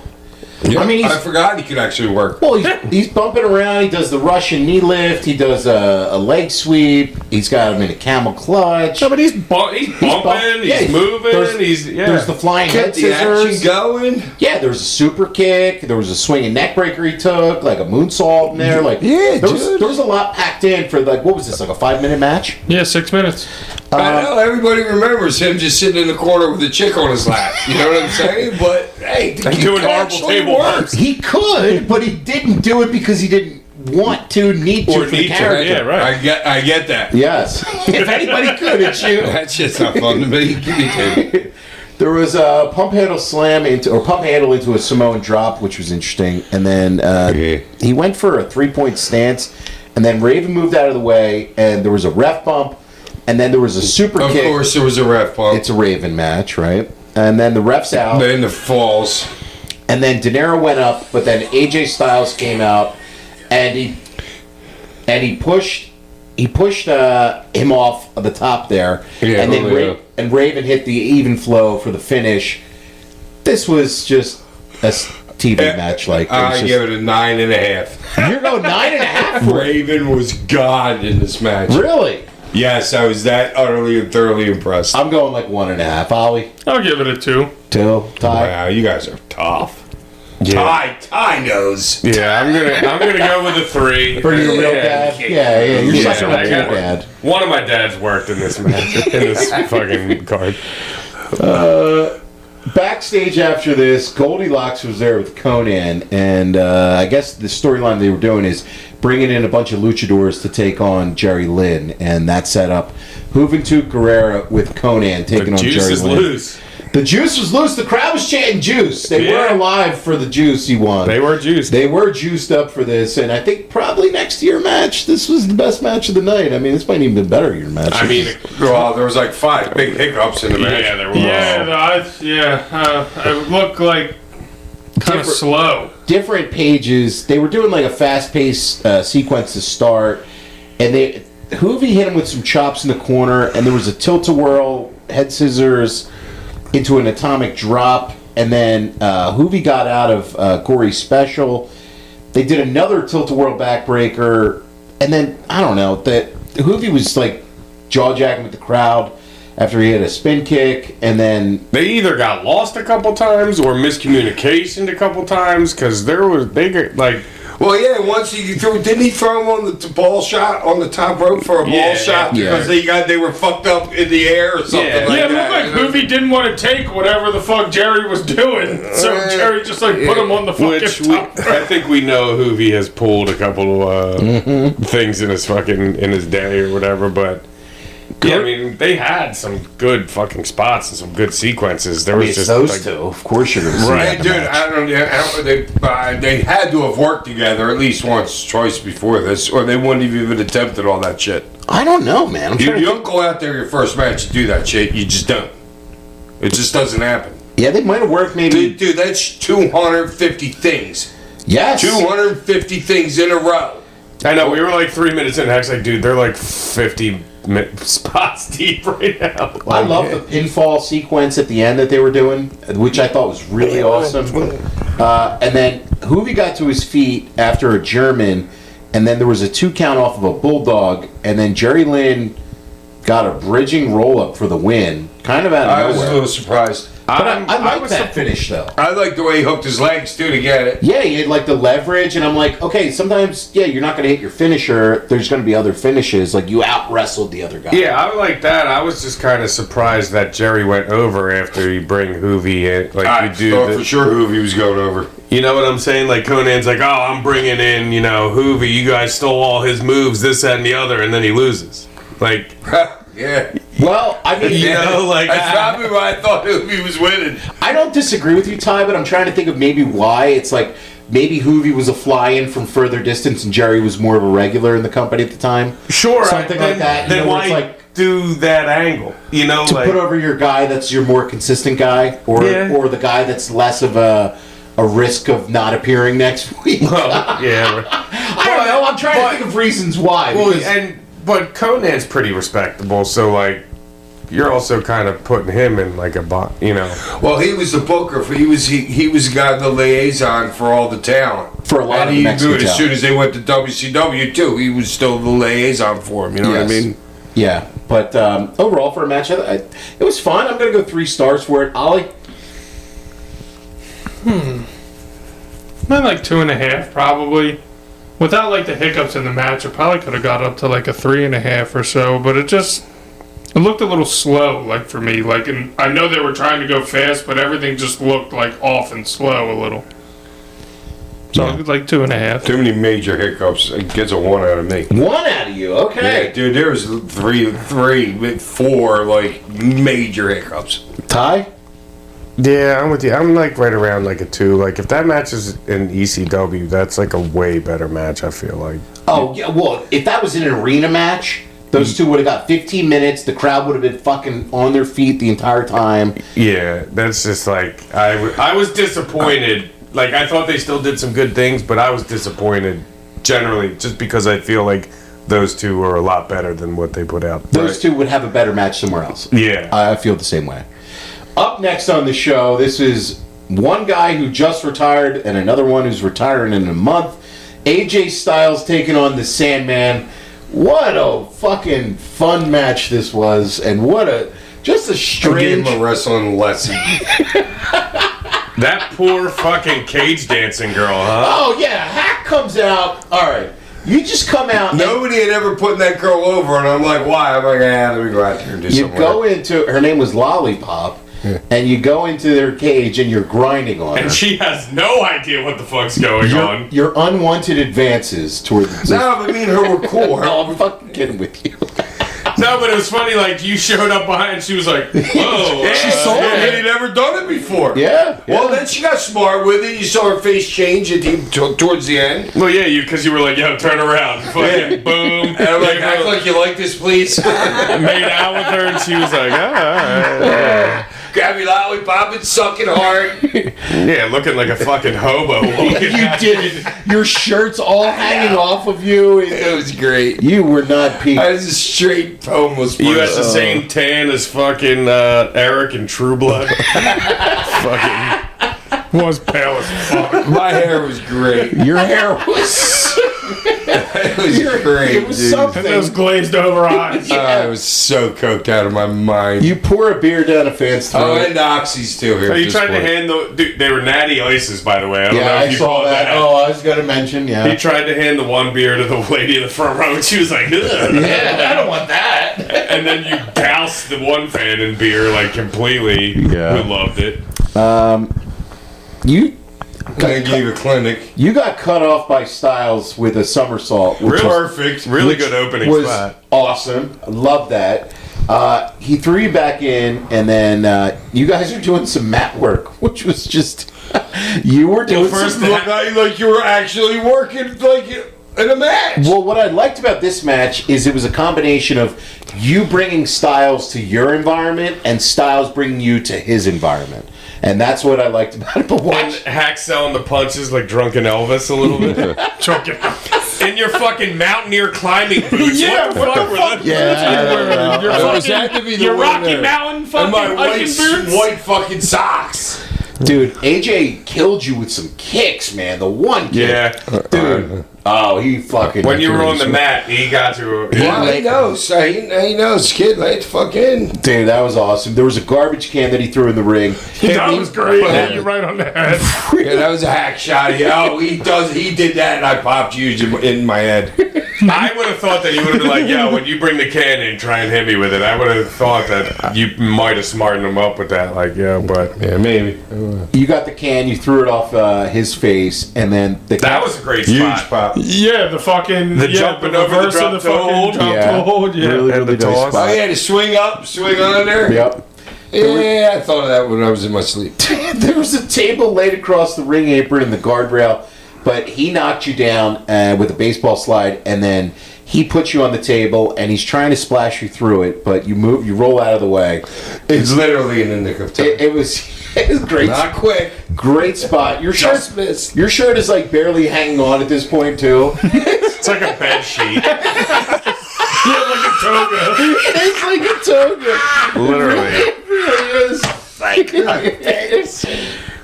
I mean, I forgot he could actually work. well, he's bumping around. He does the Russian knee lift. He does a leg sweep. He's got him in a camel clutch. no, but he's bumping. He's moving. There's the flying head Kept the action scissors. going. Yeah, there was a super kick. There was a swinging neck breaker he took, like a moonsault in there. Like, Yeah, there was, dude. there was a lot packed in for, like, what was this, like a 5-minute match? Yeah, 6 minutes. I know everybody remembers him just sitting in the corner with a chick on his lap. You know what I'm saying? But hey, And he doing could horrible actually table work. works. He could, but he didn't do it because he didn't want to, need to, Or for the need to, character. yeah, right. I get that. Yes. If anybody could, it's you. That shit's not fun to me. Give me two. There was a pump handle into a Samoan drop, which was interesting, and then he went for a 3-point stance, and then Raven moved out of the way, and there was a ref bump, and then there was a super Of kick. course, there was a ref bump. It's a Raven match, right? And then the ref's out, Then the falls. and then De Niro went up, but then AJ Styles came out, and he pushed him off of the top there, Yeah, and then and Raven hit the even flow for the finish. This was just a TV match, like I give it a 9.5. you're going 9.5 for it. Raven was God in this match. Really? Yes, I was that utterly and thoroughly impressed. I'm going like 1.5. Ollie, I'll give it a 2. 2, Ty. Wow, you guys are tough. Yeah. Ty knows. Yeah, I'm gonna go with a 3. For your real dad? Yeah, you're Yeah, sucking up I to your got it. dad. One of my dads worked in this match, in this fucking card. Backstage after this, Goldilocks was there with Conan, and I guess the storyline they were doing is bringing in a bunch of luchadors to take on Jerry Lynn, and that set up Juventud Guerrera with Conan taking The on juice Jerry is Lynn. loose. The juice was loose. The crowd was chanting juice. They Yeah. were alive for the juice he won. They were juiced. They were juiced up for this, and I think probably next year match, this was the best match of the night. I mean, this might even be better year match. I mean, Well, there was like 5 big hiccups in the match. yeah, there was. It looked like kind of slow. Different pages. They were doing like a fast-paced sequence to start, and Hoovy hit him with some chops in the corner, and there was a tilt-a-whirl, head scissors into an atomic drop, and then Hoovy got out of Corey's special. They did another tilt-a-whirl backbreaker, and then, I don't know, that Hoovy was like jaw-jacking with the crowd after he had a spin kick, and then They either got lost a couple times or miscommunication a couple times because Well, yeah, once didn't he throw him on the ball shot on the top rope for a ball Yeah, shot yeah. because they were fucked up in the air or something Yeah. like Yeah, it that. looked like Hoovy didn't want to take whatever the fuck Jerry was doing, so Jerry just like put him on the fucking top. I think we know Hoovy has pulled a couple things in his day or whatever, but yeah, I mean they had some good fucking spots and some good sequences. There I was mean, it's just those like, two. Of course you're going to see Right, that in Dude, the match. they had to have worked together at least once, twice before this, or they wouldn't have even attempted all that shit. I don't know, man. I'm You trying to don't go out there your first match and do that shit. You just don't. It just doesn't happen. Yeah, they might have worked maybe. Dude, that's 250 things. Yes. 250 things in a row. I know we were like 3 minutes in. Heck's like, dude, they're like 50 spots deep right now. I love the pinfall sequence at the end that they were doing, which I thought was really awesome. And then Hoovy got to his feet after a German, and then there was a 2 count off of a bulldog, and then Jerry Lynn got a bridging roll up for the win, kind of out I of was a nowhere. little surprised. But I like that finish though. I like the way he hooked his legs too to get it. Yeah, he had like the leverage, and I'm like, okay, sometimes, yeah, you're not going to hit your finisher. There's going to be other finishes. Like, you out-wrestled the other guy. Yeah, I like that. I was just kind of surprised that Jerry went over after you bring Hoovy in. Like I you do, thought for sure Hoovy was going over. you know what I'm saying? Like Conan's like, oh, I'm bringing in, Hoovy. You guys stole all his moves, this, that, and the other, and then he loses. Like, Yeah. Well, I mean, That's probably why I thought Hoovy was winning. I don't disagree with you, Ty, but I'm trying to think of maybe why. It's like maybe Hoovy was a fly-in from further distance, and Jerry was more of a regular in the company at the time. sure, Something like that. Then where why it's like do that angle? to put over your guy that's your more consistent guy, or the guy that's less of a risk of not appearing next week. yeah. I don't know. I'm trying to think of reasons why. because- But Conan's pretty respectable, so like you're also kind of putting him in like a Well, he was the booker. He was the guy, the liaison for all the talent. For a lot and of he the knew Mexican it as talent. soon as they went to WCW too. He was still the liaison for him. You know what I Yes. mean? Yeah, but overall for a match, it was fun. I'm going to go 3 stars for it. Ollie? I'm like 2.5 probably. Without like the hiccups in the match, it probably could have got up to like a 3.5 or so. But it looked a little slow, like for me. Like, and I know they were trying to go fast, but everything just looked like off and slow a little. So like 2.5. Too many major hiccups. It gets a 1 out of me. 1 out of you, okay. Yeah, dude, there was 4 like major hiccups. Ty? Yeah, I'm with you. I'm like right around like a 2. Like if that match is in ECW, that's like a way better match. I feel like. Oh, yeah, well, if that was in an arena match, those two would have got 15 minutes. The crowd would have been fucking on their feet the entire time. Yeah, that's just like I was disappointed. Like I thought they still did some good things, but I was disappointed generally just because I feel like those two were a lot better than what they put out. Those two would have a better match somewhere else. Yeah. I feel the same way. Up next on the show, this is one guy who just retired and another one who's retiring in a month. AJ Styles taking on the Sandman. What a fucking fun match this was, and just a I gave strange. him a wrestling lesson. That poor fucking cage dancing girl, huh? Oh yeah, Hack comes out. All right, you just come out. Nobody had ever put that girl over, and I'm like, why? I'm like, let me go out there and do You something. go into her name was Lollipop, and you go into their cage and you're grinding on her. And she has no idea what the fuck's going on. Your unwanted advances toward the No, but me and her were cool. No, I'm fucking kidding with you. No, but it was funny. Like you showed up behind, and she was like, "Whoa!" She saw it. He'd never done it before. Yeah. Well, then she got smart with it. You saw her face change towards the end. Well, yeah, because you were like, "Yo, turn around!" Fucking boom. And I'm like, act like you like this, please. Made out with her, and she was like, "Ah." Grab your lollipop and suck it hard. Yeah, looking like a fucking hobo. You did. Your shirt's all hanging off of you. It was great. You were not peaked. I was a straight homeless person. You had the same tan as fucking Eric in True Blood. Fucking Was pale as fuck. My hair was great. Your hair was. It was great, It was dude. something. And those glazed over eyes. I was so coked out of my mind. You pour a beer down a fan's throat. Oh, and Oxy's too here. So at you this tried to point. hand the dude, they were natty ices, by the way. I don't know Yeah, if I you saw caught that. Oh, I was gonna mention. He Yeah. tried to hand the one beer to the lady in the front row, and she was like, "Ugh." Yeah, I don't want that. And then you doused the one fan in beer like completely. Yeah. We loved it. You I gave a clinic. you got cut off by Styles with a somersault, which was, Perfect. Really good opening was spot. awesome. I love that. He threw you back in, and then you guys are doing some mat work, which was just you were doing first some. Looked like you were actually working like in a match. Well, what I liked about this match is it was a combination of you bringing Styles to your environment and Styles bringing you to his environment. And that's what I liked about it. But And watch, Hack selling the punches like drunken Elvis a little bit. In your fucking mountaineer climbing boots. Yeah, what the what fuck the were fuck? those? yeah, Your Was that fucking, to be the your one Rocky there? Mountain And fucking my hiking boots. white fucking socks. dude, AJ killed you with some kicks, man. The one kick, Yeah. dude. Oh, he fucking. When you were on the mat, he got to. Well, he knows. He knows, kid. Let's fucking. Dude, that was awesome. There was a garbage can that he threw in the ring. That was great. Hit you right on the head. Yeah, that was a hack shot. Oh, he did that, and I popped you in my head. I would have thought that he would have been like, "Yo, when you bring the can in, try and hit me with it." I would have thought that you might have smartened him up with that, like, yeah, but Yeah, maybe. You got the can, you threw it off his face, and then the that was a great Huge spot. pop. Yeah, the fucking jumping over the reverse of drop the toe fucking hold. drop Yeah. toe hold. Yeah. really, And the really nice toss. spot. Oh, yeah, to swing up, swing under. Yep. Yeah, I thought of that when I was in my sleep. There was a table laid across the ring apron and the guardrail, but he knocked you down with a baseball slide, and then he puts you on the table, and he's trying to splash you through it, but you roll out of the way. It's literally in the nick of time. It was great. Not quick. Great spot. Your Just missed. Your shirt is like barely hanging on at this point too. It's like a bed sheet, Like a toga. It's like a toga. literally. It really is.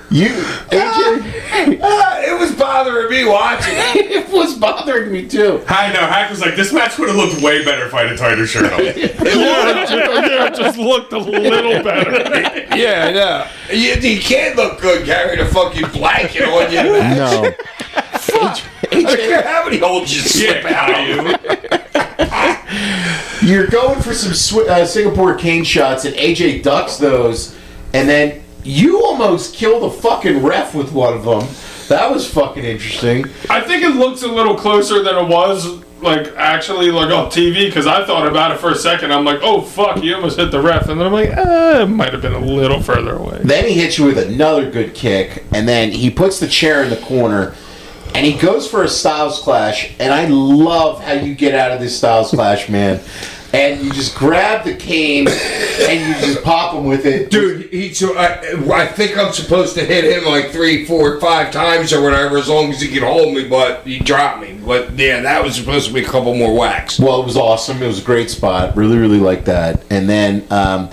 You, AJ, It was bothering me watching it. it was bothering me too. I know. Hack was like, "This match would have looked way better if I had a tighter shirt on." Yeah, it just looked a little better. Yeah, I know. You can't look good carrying a fucking blanket on you. No. I don't care how many holes you slip out. You're going for some Singapore cane shots, and AJ ducks those, and then you almost kill the fucking ref with one of them. That was fucking interesting. I think it looks a little closer than it was, like, actually, like, on TV, because I thought about it for a second. I'm like, oh, fuck, he almost hit the ref. And then I'm like, it might have been a little further away. Then he hits you with another good kick, and then he puts the chair in the corner, and he goes for a Styles Clash, and I love how you get out of this Styles Clash, man. And you just grab the cane, and you just pop him with it. Dude, I think I'm supposed to hit him like 3, 4, 5 times or whatever, as long as he can hold me, but he dropped me. But yeah, that was supposed to be a couple more whacks. Well, it was awesome. It was a great spot. Really, really liked that. And then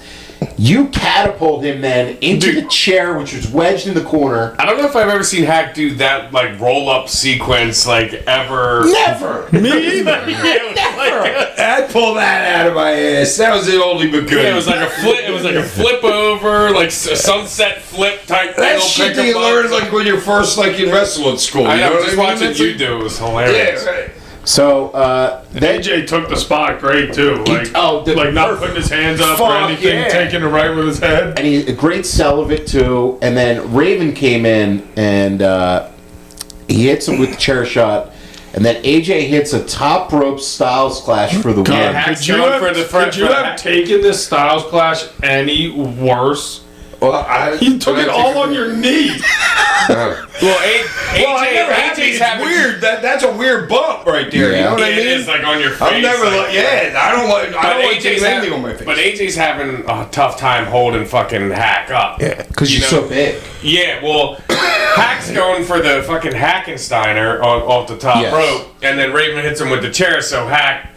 you catapult him then into the chair, which was wedged in the corner. I don't know if I've ever seen Hack do that like roll up sequence like ever. Never. Me either. I'd pull that out of my ass. That was the only but good. Yeah, it was like a flip. It was like a flip over, like a sunset flip type. that thing, shit pick that you 'em up. learn like when you're first like in wrestling school. I you know. know what Just I mean? watching That's you like- do it was hilarious. Yeah, right. So then, AJ took the spot great, too. Like, like not putting his hands up or Fuck, anything, yeah. taking it right with his head. and he a great sell of it too. And then Raven came in and he hits him with the chair shot. and then AJ hits a top rope Styles Clash for the win. Hack's Could you going have, for the front could you for the have hack. taken this Styles Clash any worse? Well, You took it all on your knee. Well, AJ's It's having weird. That's a weird bump right there. Yeah. You know what I It mean? is like on your face. I'm never like, like, I don't want AJ's anything on my face. But AJ's having a tough time holding fucking Hack up. Because you're so big. Yeah, well, Hack's going for the fucking Hackensteiner off the top Yes. rope, and then Raven hits him with the chair, so Hack,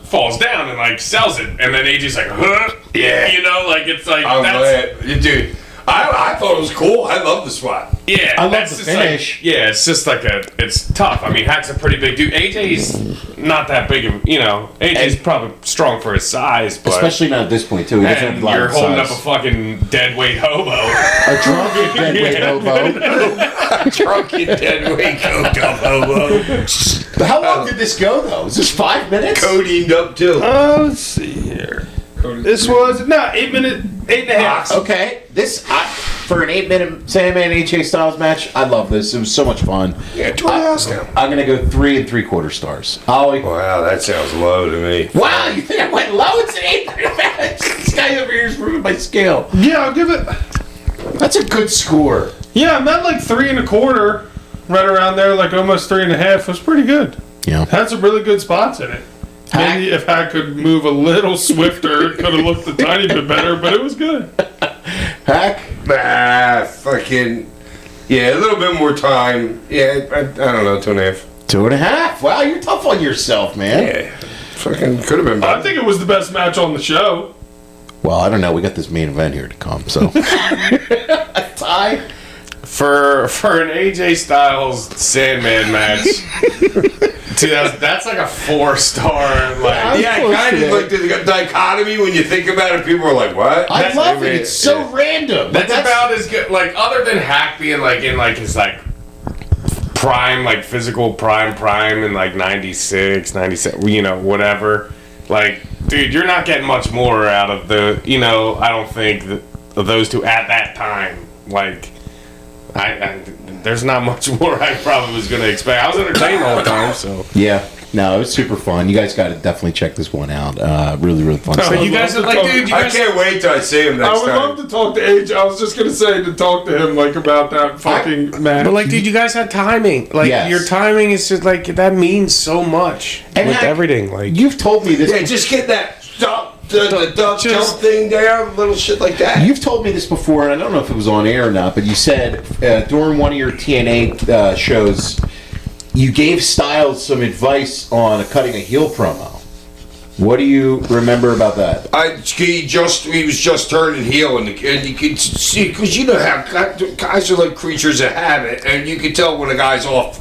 falls down and like sells it, and then AJ's like, huh? Yeah. Like it's like I'm that's glad. Dude, I thought it was cool. I love the spot. yeah. I love that's the just finish. Like, yeah, it's just like it's tough. I mean, Hack's a pretty big dude. AJ's not that big of AJ's And- probably strong for his size, but Especially not at this point, too. He doesn't have and a lot you're of holding up size. a fucking dead weight hobo. A drunken deadweight hobo. Drunken dead weight hobo. But how long did this go, though? Was this 5 minutes? Codined up too. Let's see here. This was 8 minutes, 8.5. Okay, for an 8-minute Sandman AJ Styles match, I love this. It was so much fun. Yeah, 2 hours now. I'm gonna go 3 3/4 stars. Ollie. Wow, that sounds low to me. Wow, you think I went low? It's an 8-minute match. This guy over here is moving my scale. Yeah, I'll give it. That's a good score. Yeah, I'm at like 3 1/4, right around there, like almost 3.5. It was pretty good. Yeah. Had some really good spots in it. Maybe if Hack could move a little swifter, it could have looked a tiny bit better, but it was good. Hack. Fucking. Yeah, a little bit more time. Yeah, I don't know, 2.5. 2.5. Wow, you're tough on yourself, man. Yeah. Fucking could have been I better. think it was the best match on the show. Well, I don't know. We got this main event here to come, so. Ty. For an AJ Styles Sandman match. Dude, that's like a 4-star. Like, Yeah, kind of like the dichotomy when you think about it. People are like, what? I That's- love it. It's so random. that's about as good. Like, other than Hack being like in like his like prime, like physical prime in like 96, 97, whatever. Like, dude, you're not getting much more out of the, I don't think of those two at that time. Like, I there's not much more I probably was going to expect. I was entertained all the time, so. Yeah. No, it was super fun. You guys got to definitely check this one out. Really, really fun stuff. But you guys are like, dude, you I guys. can't wait till I see him I next would time. love to talk to AJ. I was just going to say to talk to him like about that fucking match. But like, dude, you guys had timing. Like, Yes. your timing is just like, that means so much And with Hack, everything. Like, You've told me this. Yeah, just get that the duck Just- jump thing there, little shit like that. You've told me this before, and I don't know if it was on air or not, but you said during one of your TNA shows, you gave Styles some advice on cutting a heel promo. What do you remember about that? He was just turning heel, and you could see, because you know how guys are like creatures of habit, and you could tell when a guy's off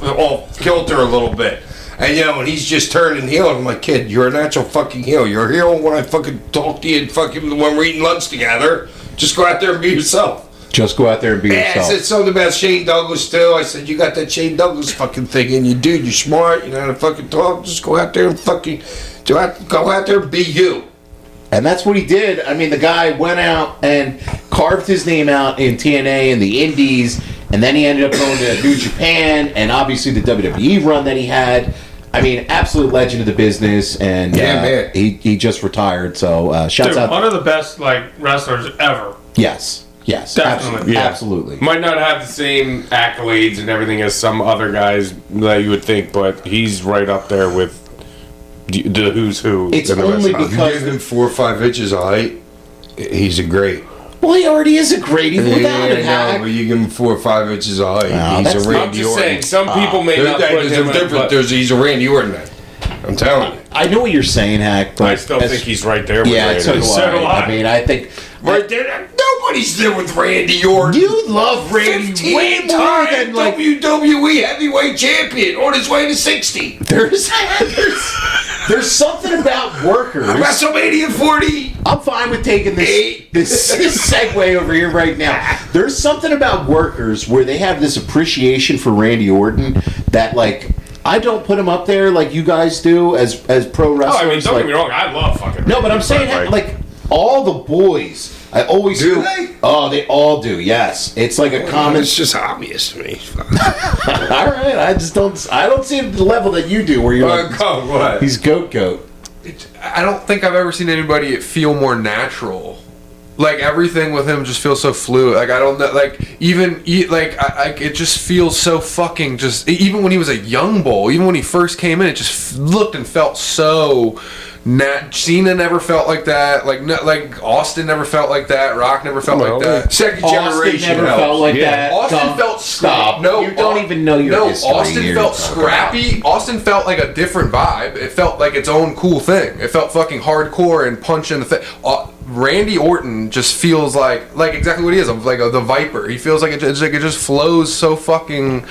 kilter a little bit. And when he's just turning heel, I'm like, kid, you're a natural fucking heel. You're a heel when I fucking talk to you and fucking when we're eating lunch together. Just go out there and be yourself. Just go out there and be Yeah, I yourself. said something about Shane Douglas too. I said, you got that Shane Douglas fucking thing in you, dude. You're smart. You know how to fucking talk. Just go out there and fucking go out there and be you. And that's what he did. I mean, the guy went out and carved his name out in TNA and the Indies, and then he ended up going to New Japan, and obviously the WWE run that he had. I mean, absolute legend of the business, and Yeah, man. he just retired. So shouts Dude, out. one of the best like wrestlers ever. Yes, Definitely. absolutely. might not have the same accolades and everything as some other guys that you would think, but he's right up there with the who's who. It's in the only wrestling. because If you give him 4 or 5 inches of height, he's a great. well, he already is a great. Even without it, no, Hack. but you give him 4 or 5 inches of height, No, he's that's a not- I'm Randy just Orton. saying, some people may not put There's him a in, difference. but He's a Randy Orton man. I'm telling you. I know what you're saying, Hack. But I still think he's right there with yeah, Randy. so do So do I. I. I mean, I think Right there, nobody's there with Randy Orton. you love Randy 15 way more time than like WWE heavyweight champion on his way to 60. there's something about workers. WrestleMania 40. I'm fine with taking this segue over here right now. There's something about workers where they have this appreciation for Randy Orton that, like, I don't put him up there like you guys do as pro Oh, wrestlers. I mean, don't like, get me wrong, I love fucking no, but I'm Randy, saying, but, like, all the boys. I always Do they? Oh, they all do. Yes, it's like a common. It's just obvious to me. All right, I don't see it at the level that you do, where you're like, What? he's goat. I don't think I've ever seen anybody feel more natural. Like everything with him just feels so fluid. Like I don't know. Like it just feels so fucking just. Even when he was a young bull, even when he first came in, it just looked and felt so. Cena never felt like that. Like Austin never felt like that. Rock never felt like that. Second Austin generation never helps. felt like that. Austin felt stop. No, You don't even know your history. Austin You're felt talking scrappy. Austin felt like a different vibe. It felt like its own cool thing. It felt fucking hardcore and punch in the face. Randy Orton just feels like exactly what he is, like the Viper. He feels like it just flows so fucking.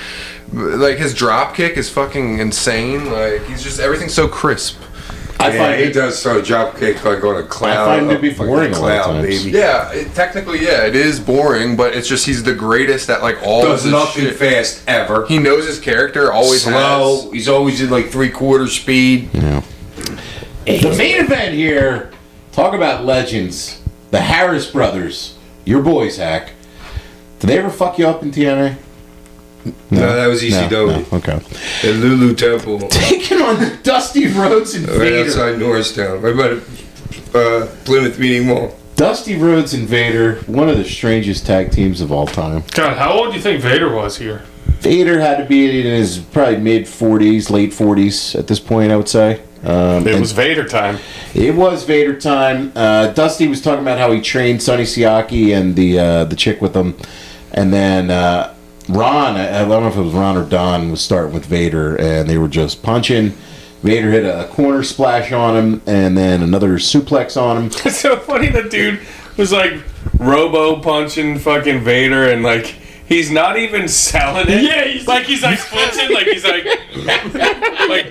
Like his drop kick is fucking insane. Like he's just everything's so crisp. I find he does throw a drop kick like on a cloud. I find him to be fucking boring a lot of cloud, times. baby. Yeah, it is boring, but it's just he's the greatest at like all Does of this nothing shit. fast ever. He knows his character, always Slow. has. He's always in like 3/4 speed. Yeah. The main event here. Talk about legends. The Harris brothers. Your boys, Hack. Did they ever fuck you up in TNA? No, that was ECW. No. Okay. At Lulu Temple. Taking on Dusty Rhodes and Right Vader. outside Norristown. Right by the Plymouth Meeting Mall. Dusty Rhodes and Vader, one of the strangest tag teams of all time. God, how old do you think Vader was here? Vader had to be in his probably mid-40s, late 40s at this point, I would say. It was Vader time. It was Vader time. Dusty was talking about how he trained Sonny Siaki and the chick with him. And then Ron, I don't know if it was Ron or Don, was starting with Vader, and they were just punching. Vader hit a corner splash on him, and then another suplex on him. It's so funny the dude was like robo punching fucking Vader and like he's not even selling it. Yeah, he's like flinching, like he's like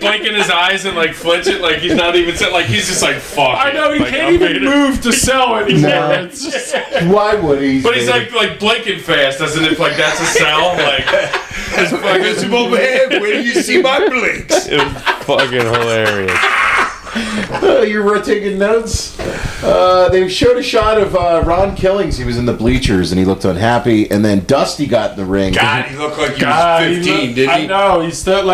blinking his eyes and like flinching, like he's not even like he's just like fuck. I know, he like, can't I'm even Vader. move to sell it. No. It's just, Why would he? But he's like blinking fast, as if like that's a sell. Like it's fucking Over here, where do you see my blinks? it was fucking hilarious. You're taking notes? They showed a shot of Ron Killings. He was in the bleachers, and he looked unhappy. And then Dusty got in the ring. God, he looked like he God, was 15, he didn't I he? know, he still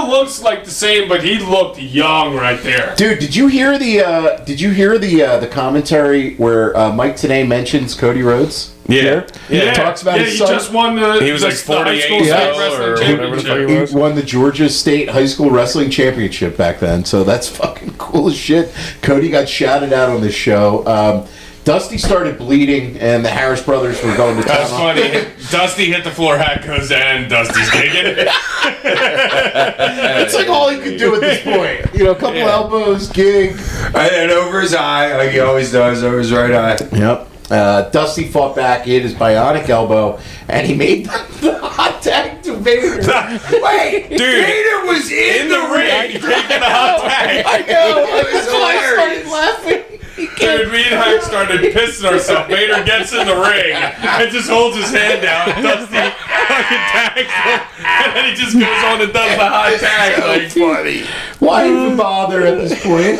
looks like the same, but he looked young right there. Dude, did you hear the commentary where Mike Tenay mentions Cody Rhodes? Yeah. Talks about his he son. just won the He was the like 48 high school years state old wrestling or whatever the fuck championship. he was. He won the Georgia State High School Wrestling Championship back then, so that's fucking cool as shit. Cody got shouted out on this show. Dusty started bleeding, and the Harris brothers were going to town. That's funny. Dusty hit the floor, Hack goes in, Dusty's digging. It's like all he could do at this point. You know, a couple elbows, gig. And over his eye, like he always does, over his right eye. Yep. Dusty fought back, he hit his bionic elbow, and he made the hot tag to Vader. Wait, Dude, Vader was in the ring. taking a hot tag. I know. It was That's why I started hilarious. laughing. Dude, me and Hack started pissing ourselves. Vader gets in the ring and just holds his hand out. Dusty fucking tags him, and then he just goes on and does the hot tag. Like, Funny. Why even bother at this point?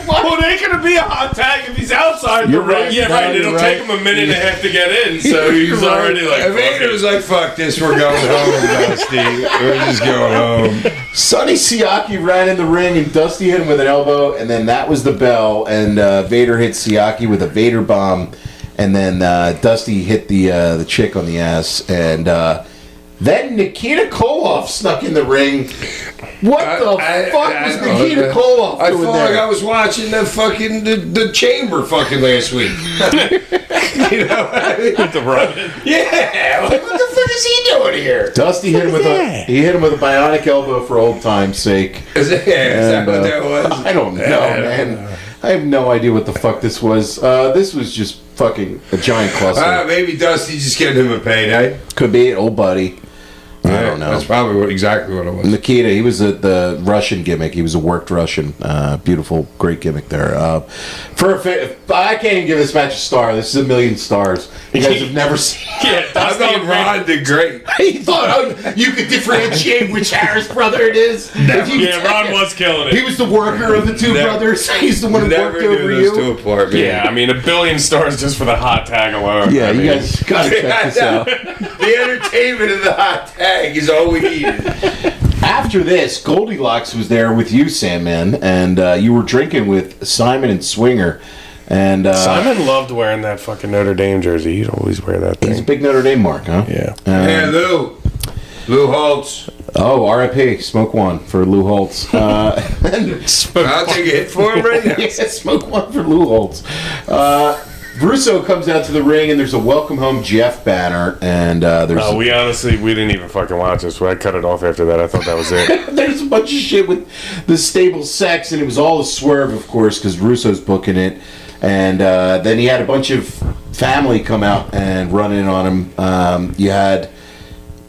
Well, it ain't gonna be a hot tag if he's outside You're the ring. right. yeah, right. You're It'll right. take him a minute and a half to get in, so he's already like, And Vader fuck it. was like, fuck this, we're going home, Dusty. We're just going home. Sonny Siaki ran in the ring, and Dusty hit him with an elbow, and then that was the bell, and Vader hit Siaki with a Vader bomb, and then Dusty hit the chick on the ass, and then Nikita Koloff snuck in the ring. What the fuck was Nikita Koloff I doing felt there? like I was watching the fucking the chamber fucking last week. You know what I mean? The run. Yeah, like, what the fuck is he doing here? Dusty hit him with a bionic elbow for old time's sake. Is that And, what that was? I don't know, man. I have no idea what the fuck this was. This was just fucking a giant cluster. Maybe Dusty just getting him a payday. Could be, old buddy. I don't know. That's probably exactly what it was. Nikita, he was the Russian gimmick. He was a worked Russian. Beautiful, great gimmick there. I can't even give this match a star. This is 1 million stars. You guys have never seen. Yeah, I thought Ron did great. He thought you could differentiate which Harris brother it is. Ron was killing it. He was the worker of the two brothers. He's the one who Never worked over knew those you. two apart, man. Yeah, I mean, 1 billion stars just for the hot tag alone. Yeah, I you mean, guys gotta check this out. The entertainment of the hot tag is all we needed. After this, Goldilocks was there with you, Sandman, and you were drinking with Simon and Swinger. And Simon loved wearing that fucking Notre Dame jersey. He'd always wear that thing. he's a big Notre Dame mark, huh? Yeah. Hey, Lou Holtz. Oh, R.I.P. Smoke one for Lou Holtz. I'll take a hit for him right now. Yeah, smoke one for Lou Holtz. Russo comes out to the ring, and there's a Welcome Home Jeff banner, and there's We didn't even fucking watch this. I cut it off after that. I thought that was it. there's a bunch of shit with the stable sex, and it was all a swerve, of course, because Russo's booking it. And then he had a bunch of family come out and run in on him. You had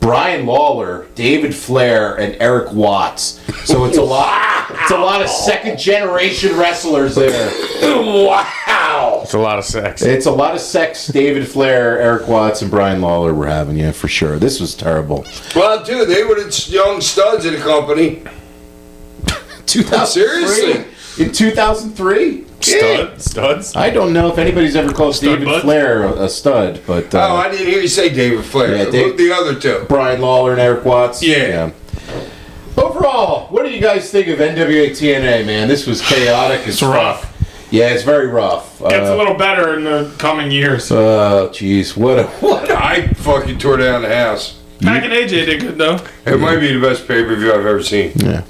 Brian Lawler, David Flair, and Eric Watts. So it's a lot. It's a lot of second generation wrestlers there. Wow. It's a lot of sex. It's a lot of sex. David Flair, Eric Watts, and Brian Lawler were having, yeah, for sure. This was terrible. Well, dude, they were the young studs in the company. 2003? Seriously? In 2003? Studs? I don't know if anybody's ever called David buds? Flair a stud, but Oh, I didn't hear you say David Flair. Yeah, Dave- The other two. Brian Lawler and Eric Watts. Yeah. Overall, what do you guys think of NWA-TNA, man? This was chaotic. It's rough. Yeah, it's very rough. Gets a little better in the coming years. Oh, jeez, what? I fucking tore down the house. Hack and AJ did good though. It might be the best pay-per-view I've ever seen. Yeah.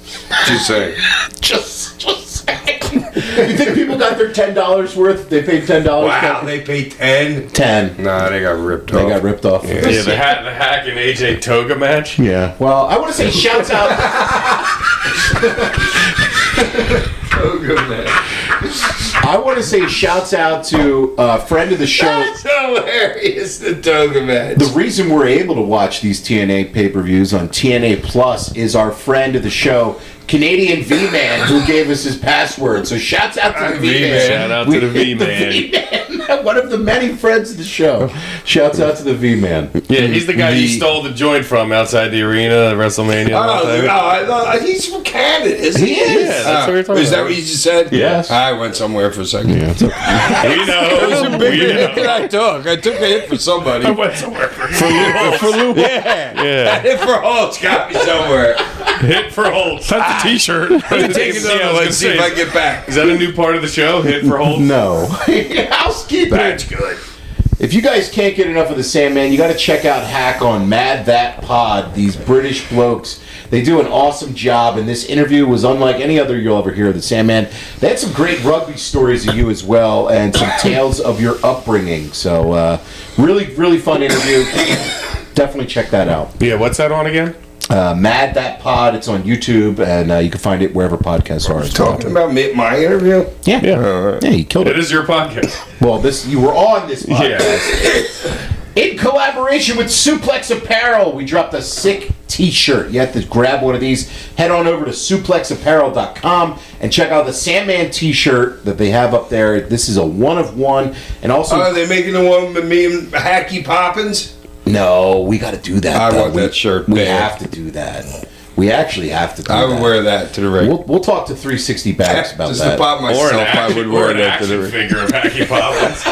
Just saying. Just saying. You think people got their $10 worth? They paid $10. Wow, they paid 10? 10. Nah, they got ripped off. They got ripped off. Yeah, the Hack and AJ Toga match. Yeah. Well, I want to say shouts out. Oh, good man. I want to say shouts out to a friend of the show. That's hilarious, the Toga match. The reason we're able to watch these TNA pay-per-views on TNA Plus is our friend of the show, Canadian V-Man, who gave us his password. So shouts out to the V-Man. Shout out to the V-Man. V-Man, one of the many friends of the show. Shouts out to the V-Man. Yeah, he's the guy you stole the joint from outside the arena at WrestleMania. He's from Canada, isn't he? He is. Yeah, that's what we're talking Is that about. what you just said? Yes. I went somewhere for a second. We know. It was a bigger hit than I took. I took a hit for somebody. I went somewhere for Lou. Yeah. Yeah. Hit for Holtz got me somewhere. Hit for Holtz. That's the T-shirt. Take another one. Let's see if I get back. Is that a new part of the show? Hit for Holtz? No. Housekeeping. That's good. If you guys can't get enough of the Sandman, you got to check out Hack on Mad That Pod. These British blokes, they do an awesome job, and this interview was unlike any other you'll ever hear of the Sandman. They had some great rugby stories of you as well, and some tales of your upbringing. So, really, really fun interview. Definitely check that out. Yeah, what's that on again? Mad That Pod. It's on YouTube, and you can find it wherever podcasts are. As well. Talking about my interview? Yeah, yeah, you killed It it. is your podcast. Well, you were on this podcast. In collaboration with Suplex Apparel, we dropped a sick t-shirt. You have to grab one of these. Head on over to suplexapparel.com and check out the Sandman t-shirt that they have up there. This is a one of one, and also Are they making the one with me and Hacky Poppins? no, we got to do that. I though. want that shirt We bad. have to do that. We actually have to do I that. would wear that to the ring. We'll talk to 360 Bags about Just that. to pop Or an myself, I would action, wear or an that to the action ring. figure of Hacky Poppins.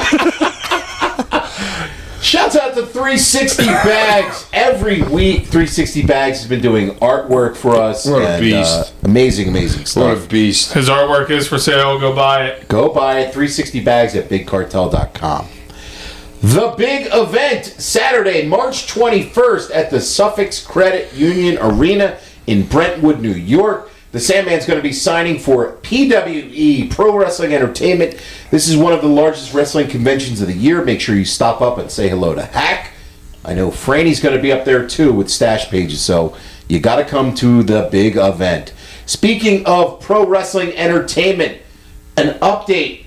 Shouts out to 360 Bags. Every week, 360 Bags has been doing artwork for us. What a and, beast. Amazing, amazing stuff. What a beast. His artwork is for sale. Go buy it. Go buy it, 360 Bags at BigCartel.com. The big event, Saturday, March 21st at the Suffolk Credit Union Arena in Brentwood, New York. The Sandman's going to be signing for PWE, Pro Wrestling Entertainment. This is one of the largest wrestling conventions of the year. Make sure you stop up and say hello to Hack. I know Franny's going to be up there too with stash pages, so you got to come to the big event. Speaking of Pro Wrestling Entertainment, an update.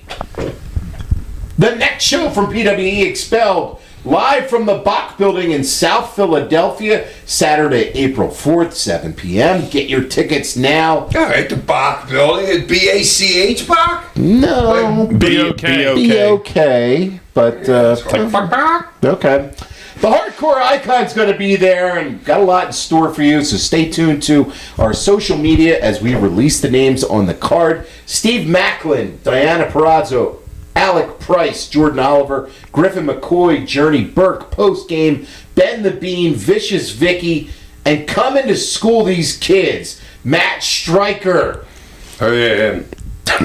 The next show from PWE Expelled live from the Bach Building in South Philadelphia, Saturday, April 4th, 7 p.m. Get your tickets now. All right, the Bach building at BACH Bach? No. B-O-K. Be okay, but okay. The Hardcore Icon's going to be there and got a lot in store for you, so stay tuned to our social media as we release the names on the card. Steve Macklin, Diana Perazzo, Alec Price, Jordan Oliver, Griffin McCoy, Journey Burke, Post Game, Ben the Bean, Vicious Vicky, and coming to school these kids, Matt Stryker. Oh, yeah.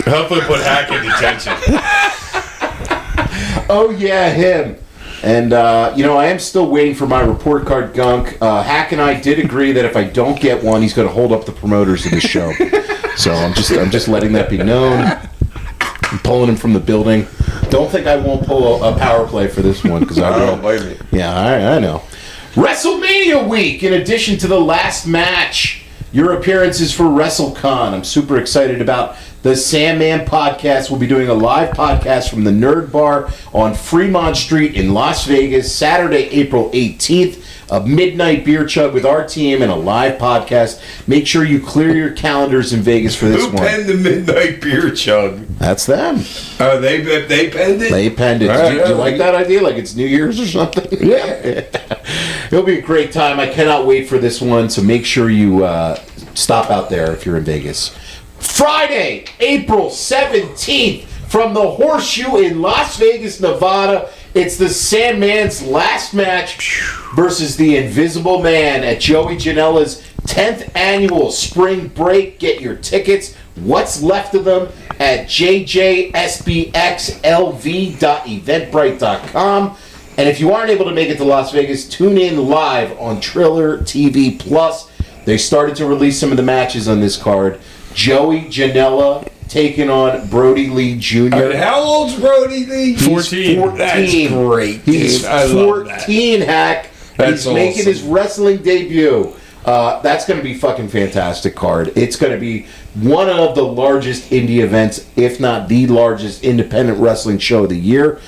Hopefully put Hack in detention. Oh, yeah, him. And, I am still waiting for my report card, Gunk. Hack and I did agree that if I don't get one, he's going to hold up the promoters of the show. So I'm just letting that be known. I'm pulling him from the building. Don't think I won't pull a power play for this one, because I will. don't blame you. Yeah, I know. WrestleMania week, in addition to the last match, your appearances for WrestleCon. I'm super excited about the Sandman podcast. We'll be doing a live podcast from the Nerd Bar on Fremont Street in Las Vegas, Saturday, April 18th. A midnight beer chug with our team and a live podcast. Make sure you clear your calendars in Vegas for this Who one. penned the midnight beer chug? That's them. Oh, they penned it? They penned it. Did you like that idea? Like it's New Year's or something? Yeah. It'll be a great time. I cannot wait for this one, so make sure you stop out there if you're in Vegas. Friday, April 17th, from the Horseshoe in Las Vegas, Nevada, it's the Sandman's last match versus the Invisible Man at Joey Janela's 10th annual spring break. Get your tickets, what's left of them, at jjsbxlv.eventbrite.com. And if you aren't able to make it to Las Vegas, tune in live on Triller TV Plus. They started to release some of the matches on this card. Joey Janela taking on Brody Lee Jr. And how old's Brody Lee? He's 14. That's great, dude. He's I love that. 14, Hack. That's He's making awesome. his wrestling debut. That's going to be fucking fantastic card. It's going to be one of the largest indie events, if not the largest independent wrestling show of the year,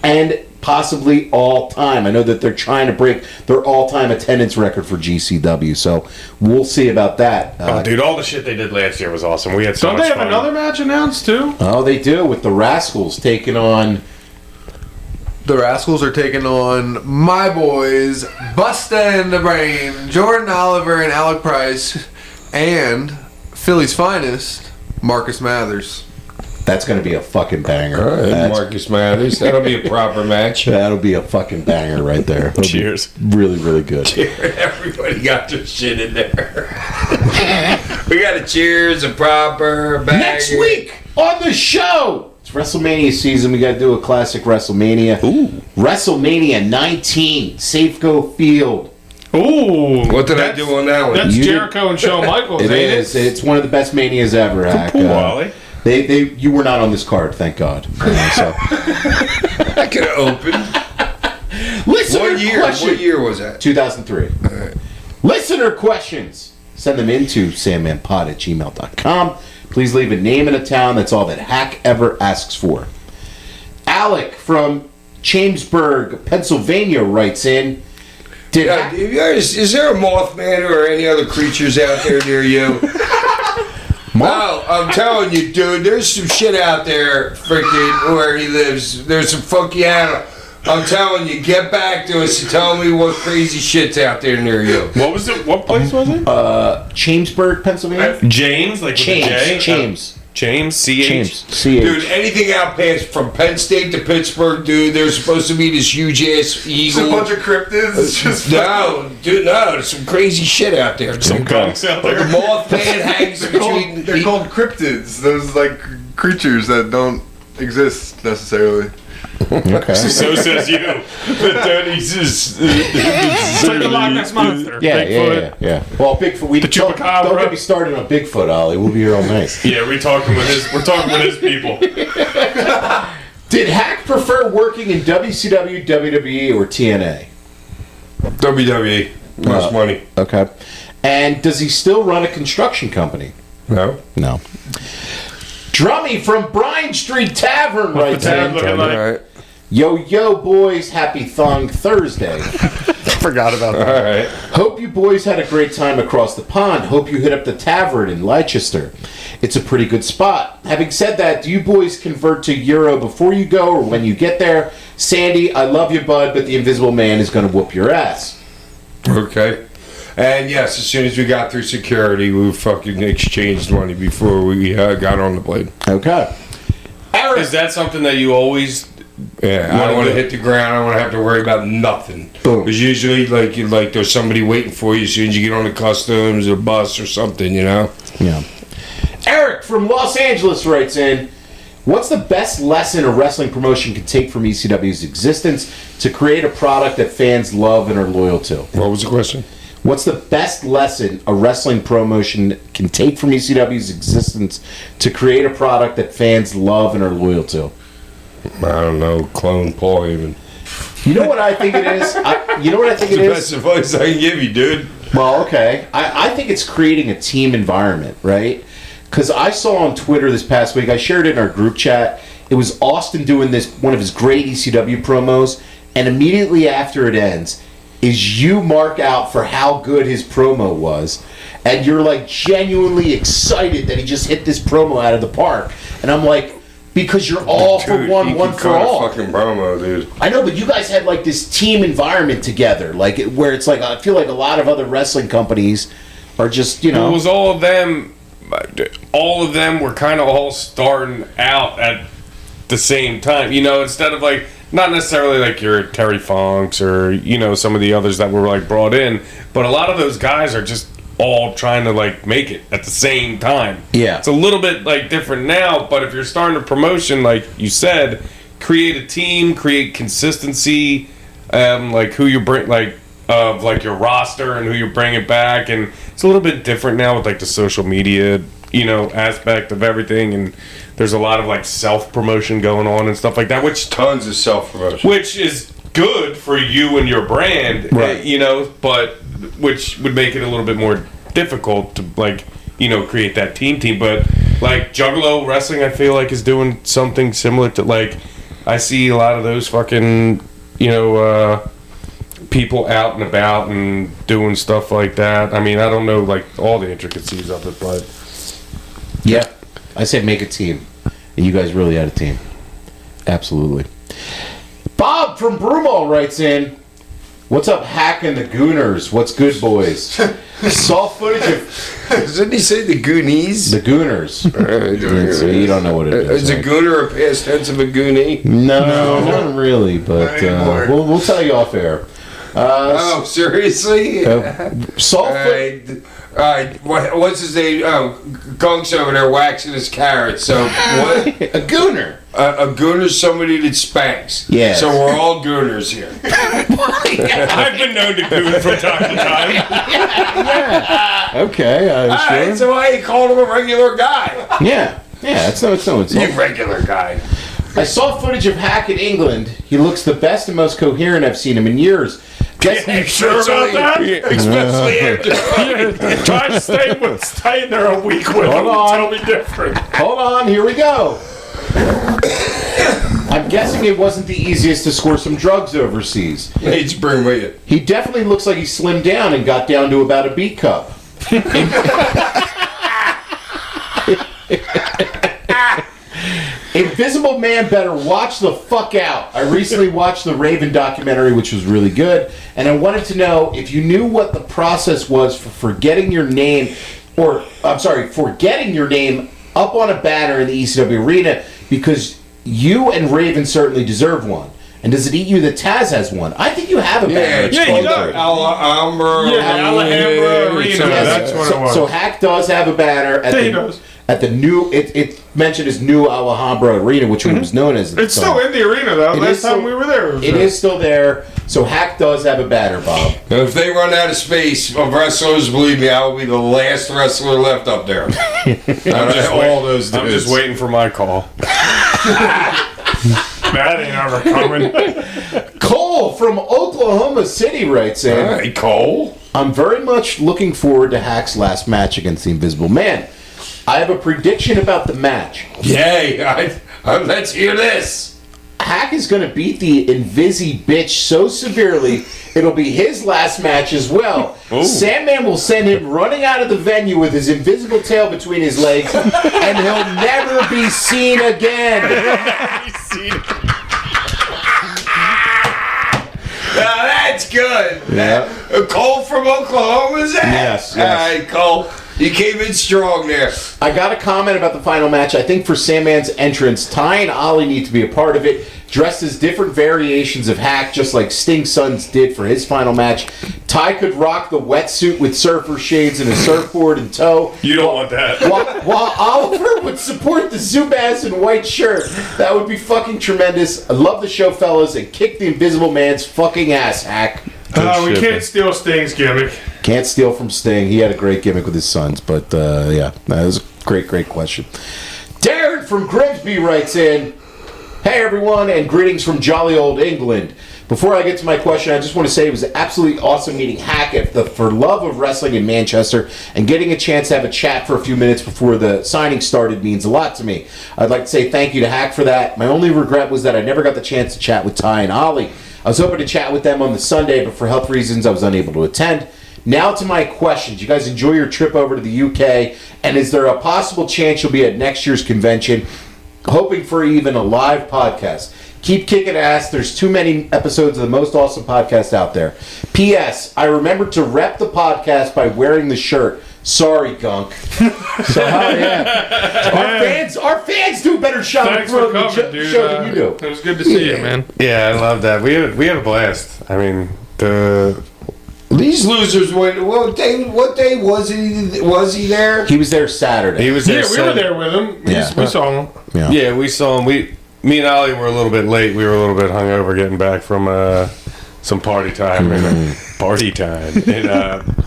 and possibly all time. I know that they're trying to break their all-time attendance record for GCW, so we'll see about that. Oh, dude, all the shit they did last year was awesome. We had so Don't much they have fun. another match announced too? Oh, they do, with the Rascals taking on... The Rascals are taking on my boys, Busta and the Brain, Jordan Oliver and Alec Price, and Philly's finest, Marcus Mathers. That's going to be a fucking banger. All right, That's- Marcus Mathers. That'll be a proper match. That'll be a fucking banger right there. It'll be Cheers. Really, really good. Everybody got their shit in there. We got a cheers, a proper banger. Next week on the show, it's WrestleMania season. We got to do a classic WrestleMania. Ooh. WrestleMania 19, Safeco Field. Ooh. What did I do on that one? That's You Jericho and Shawn Michaels, It ain't is. it? It's one of the best manias ever, Hack. Cool, Wally. You were not on this card, thank God. I could have opened. Listener What year? question. What year was that? 2003. All right. Listener questions. Send them into sandmanpod@gmail.com. Please leave a name and a town. That's all that Hack ever asks for. Alec from Chambersburg, Pennsylvania writes in. Did Yeah, Hack- is there a Mothman or any other creatures out there near you? No, I'm telling you, dude, there's some shit out there freaking where he lives. There's some funky animal. I'm telling you, get back to us and tell me what crazy shit's out there near you. What was it? What place was it? Chambersburg, Pennsylvania? James, like with a J? James. James, C-H? James. C-H. Dude, anything out past from Penn State to Pittsburgh, dude, there's supposed to be this huge ass It's a eagle. bunch of cryptids. It's just No, dude, no, there's some crazy shit out there. Some gunks out But the there. Mothman hangs between. they're called cryptids. Those like creatures that don't exist necessarily. Okay. So says you. It's like the Loch Ness Monster. Bigfoot. Yeah. Well, Bigfoot. We The don't Chupacabra. get me started on Bigfoot, Ollie. We'll be here all night. Yeah, we're talking with his people. Did Hack prefer working in WCW, WWE, or TNA? WWE. Most money. Okay. And does he still run a construction company? No. No. Drummy from Bryan Street Tavern What's writes the tab in. looking like? Alright. Yo, yo, boys. Happy Thong Thursday. Forgot about that. All right. Hope you boys had a great time across the pond. Hope you hit up the tavern in Leicester. It's a pretty good spot. Having said that, do you boys convert to Euro before you go or when you get there? Sandy, I love you, bud, but the Invisible Man is going to whoop your ass. Okay. And yes, as soon as we got through security, we fucking exchanged money before we got on the plane. Okay. Eric. Is that something that you always... Yeah, I don't want to hit the ground. I don't want to have to worry about nothing. Boom. Because usually, like there's somebody waiting for you as soon as you get on the customs or bus or something, you know? Yeah. Eric from Los Angeles writes in, what's the best lesson a wrestling promotion can take from ECW's existence to create a product that fans love and are loyal to? What was the question? What's the best lesson a wrestling promotion can take from ECW's existence to create a product that fans love and are loyal to? I don't know. Clone Paul Heyman. You know what I think it is? You know what I think it The is? best advice I can give you, dude. Well, okay. I think it's creating a team environment, right? Because I saw on Twitter this past week, I shared it in our group chat, it was Austin doing one of his great ECW promos, and immediately after it ends, is you mark out for how good his promo was, and you're like genuinely excited that he just hit this promo out of the park. And I'm like, because you're all for Dude, one, he one can for cut a all. fucking promo, dude. I know, but you guys had like this team environment together, like where it's like I feel like a lot of other wrestling companies are just, you know. It was all of them. All of them were kind of all starting out at the same time. You know, instead of like not necessarily like your Terry Funks or you know some of the others that were like brought in, but a lot of those guys are just all trying to like make it at the same time. Yeah. It's a little bit like different now, but if you're starting a promotion, like you said, create a team, create consistency, like who you bring, like of like your roster and who you're bringing back, and it's a little bit different now with like the social media, you know, aspect of everything, and there's a lot of like self promotion going on and stuff like that, which Tons of self-promotion. which is good for you and your brand, Right. you know, but which would make it a little bit more difficult to like, you know, create that team. But like Juggalo Wrestling, I feel like is doing something similar to like I see a lot of those fucking, you know, people out and about and doing stuff like that. I mean, I don't know like all the intricacies of it, but Yeah, I say make a team, and you guys really had a team. Absolutely. Bob from Broomall writes in, what's up, Hack and the Gooners? What's good, boys? Saw footage of Didn't he say the Goonies? the Gooners. So you don't know what it is. Is a right? gooner a past tense of a goonie? No, not really, but anymore. we'll tell you off air. Oh, seriously? Saw All footage. right. All right. What's his name? Oh, Gunk's over there waxing his carrots. So what? A Gooner. A gooner's somebody that spanks. Yeah. So we're all gooners here. I've been known to do it from time to time. Okay, All right, sure. so I called him a regular guy. Yeah, it's no insult. You regular guy. I saw footage of Hack in England. He looks the best and most coherent I've seen him in years. Guess You sure about that? Especially after Try to stay in there a week with Hold him on. and tell me different. Hold on, here we go. I'm guessing it wasn't the easiest to score some drugs overseas. Hey, bring with you. He definitely looks like he slimmed down and got down to about a B cup. Invisible Man better watch the fuck out. I recently watched the Raven documentary, which was really good, and I wanted to know if you knew what the process was for forgetting your name, forgetting your name up on a banner in the ECW arena, because you and Raven certainly deserve one. And does it eat you that Taz has one? I think you have a banner. It's Yeah, called you know. Alhambra. Yeah, Alhambra Arena. Yes, That's what it was. So Hack does have a banner at Yeah, he the does. at the new. It mentioned as new Alhambra Arena, which was known as. It's still in the arena, though. It Last is time still- we were there. It is still there. So Hack does have a banner, Bob. And if they run out of space of wrestlers, believe me, I will be the last wrestler left up there. All those I'm just dudes. waiting for my call. That ain't ever coming. Cole from Oklahoma City writes in, All right, Cole. I'm very much looking forward to Hack's last match against the Invisible Man. I have a prediction about the match. Yay! Let's hear this. Hack is going to beat the Invisi bitch so severely, it'll be his last match as well. Sandman will send him running out of the venue with his invisible tail between his legs, and he'll never be seen again. Now that's good. Yeah. Cole from Oklahoma, is that? Yes. All right, Cole. You came in strong there. I got a comment about the final match. I think for Sandman's entrance, Ty and Ollie need to be a part of it, dressed as different variations of Hack, just like Sting Sons did for his final match. Ty could rock the wetsuit with surfer shades and a surfboard in tow. You don't want that. While Oliver would support the Zubaz in white shirt. That would be fucking tremendous. I love the show, fellas, and kick the Invisible Man's fucking ass, Hack. We can't steal Sting's gimmick. Can't steal from Sting. He had a great gimmick with his sons, but yeah, that was a great question. Darren from Grimsby writes in, "Hey everyone, and greetings from jolly old England. Before I get to my question, I just want to say it was absolutely awesome meeting Hack at the For Love of Wrestling in Manchester, and getting a chance to have a chat for a few minutes before the signing started means a lot to me. I'd like to say thank you to Hack for that. My only regret was that I never got the chance to chat with Ty and Ollie. I was hoping to chat with them on the Sunday, but for health reasons, I was unable to attend. Now to my questions. You guys enjoy your trip over to the UK, and is there a possible chance you'll be at next year's convention? Hoping for even a live podcast. Keep kicking ass. There's too many episodes of the most awesome podcast out there. P.S. I remembered to rep the podcast by wearing the shirt. Sorry, Gunk." So yeah. Our fans do a better job Thanks of for promoting coming, the dude. show than you do. It was good to see you, man. Yeah, I love that. We had a blast. I mean, These losers went. What day was he there? He was there Saturday. he was there. Yeah, we were there with him. We saw him. Yeah, we saw him. Me and Ollie were a little bit late. We were a little bit hungover getting back from some party time in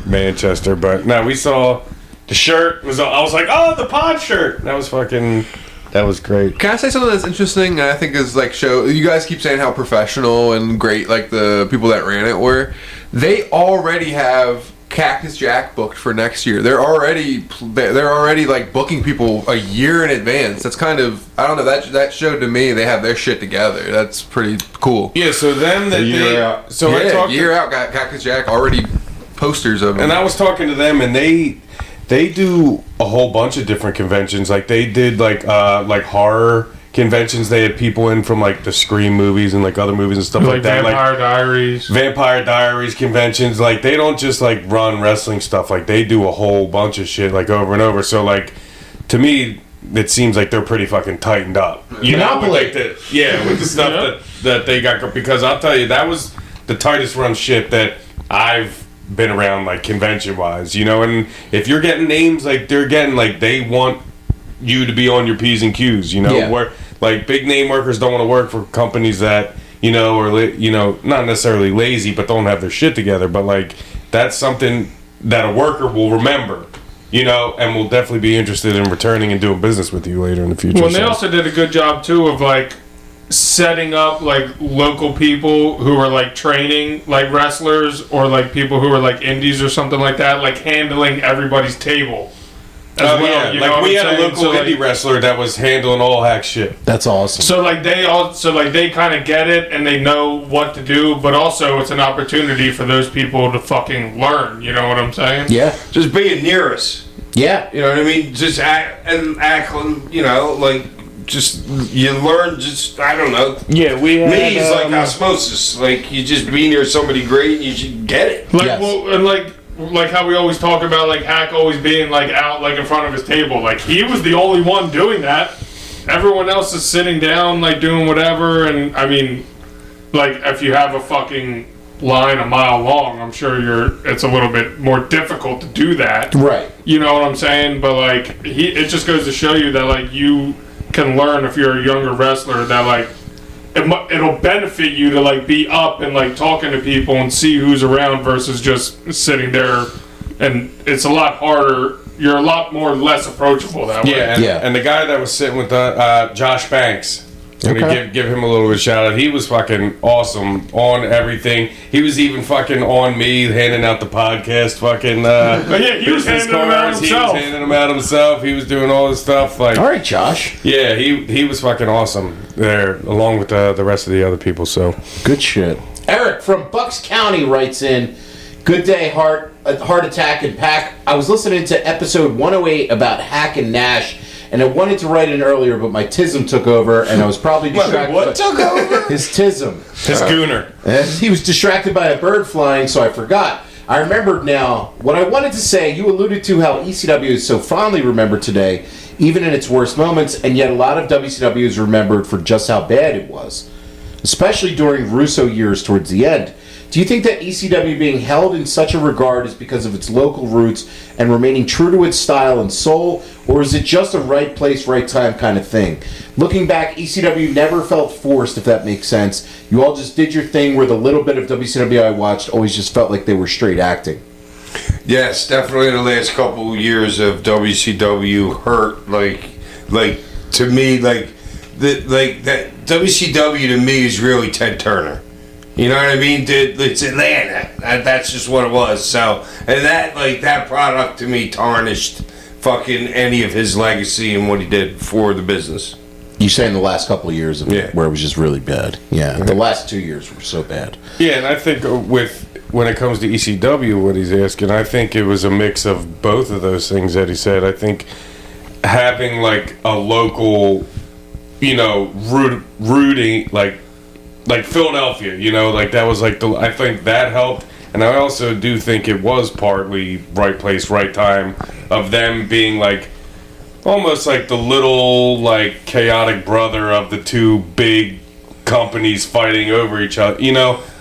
Manchester. But no, we saw the shirt. I was like, oh, the pod shirt. That was great. Can I say something that's interesting? I think is like you guys keep saying how professional and great like the people that ran it were. They already have Cactus Jack booked for next year. They're already like booking people a year in advance. That's kind of, I don't know, that showed to me they have their shit together. That's pretty cool. Yeah. So then I year out got Cactus Jack already posters of him. And I was talking to them, and they do a whole bunch of different conventions. Like they did like horror conventions. They had people in from like the Scream movies and like other movies and stuff like that. Vampire Diaries conventions. Like they don't just like run wrestling stuff. Like they do a whole bunch of shit like over and over. So like to me, it seems like they're pretty fucking tightened up. You know, with like with the stuff that they got. Because I'll tell you, that was the tightest run shit that I've been around, like convention wise. You know, and if you're getting names like they're getting, like they want you to be on your P's and Q's, you know, where like big name workers don't want to work for companies that, you know, are, you know, not necessarily lazy, but don't have their shit together. But like, that's something that a worker will remember, you know, and will definitely be interested in returning and doing business with you later in the future. Well, and they also did a good job too of like setting up like local people who are like training like wrestlers, or like people who are like indies or something like that, like handling everybody's table. Yeah, like we had a local indie wrestler that was handling all Hack shit. That's awesome. So like they kind of get it and they know what to do, but also it's an opportunity for those people to fucking learn. You know what I'm saying? Yeah. Just being near us. Yeah. You know what I mean? Just act, you know, like just you learn. Just I don't know. Yeah, we had, me is like osmosis. Like you just be near somebody great and you should get it. Like well, and like how we always talk about like Hack always being like out like in front of his table. Like he was the only one doing that. Everyone else is sitting down like doing whatever. And I mean, like if you have a fucking line a mile long, I'm sure it's a little bit more difficult to do that. Right. You know what I'm saying? But like it just goes to show you that like you can learn if you're a younger wrestler that like it'll benefit you to like be up and like talking to people and see who's around versus just sitting there, and it's a lot harder. You're a lot more less approachable that way. And the guy that was sitting with Josh Banks, And Okay. give him a little bit of shout out. He was fucking awesome on everything. He was even fucking on me, handing out the podcast fucking he was business handing them out cards. He himself. was handing them out himself. He was doing all this stuff. Like, All right, Josh. yeah, he was fucking awesome there, along with the rest of the other people. So Good shit. Eric from Bucks County writes in, "Good day, heart attack and pack. I was listening to episode 108 about Hack and Nash, and I wanted to write in earlier, but my tism took over, and I was probably distracted. What took over? His tism. his gooner. And he was distracted by a bird flying, so I forgot. I remembered now. What I wanted to say, you alluded to how ECW is so fondly remembered today, even in its worst moments, and yet a lot of WCW is remembered for just how bad it was, especially during Russo years towards the end. Do you think that ECW being held in such a regard is because of its local roots and remaining true to its style and soul, or is it just a right place, right time kind of thing? Looking back, ECW never felt forced, if that makes sense. You all just did your thing, where the little bit of WCW I watched always just felt like they were straight acting." Yes, definitely the last couple years of WCW hurt. Like to me, like that WCW to me is really Ted Turner. You know what I mean? It's Atlanta. That's just what it was. So, and that product to me tarnished fucking any of his legacy and what he did for the business. You saying the last couple of years of Yeah. where it was just really bad. Yeah, the last 2 years were so bad. Yeah, and I think when it comes to ECW, what he's asking, I think it was a mix of both of those things that he said. I think having like a local, rooting like Philadelphia, like that was like I think that helped. And I also do think it was partly right place, right time of them being like almost like the little like chaotic brother of the two big companies fighting over each other.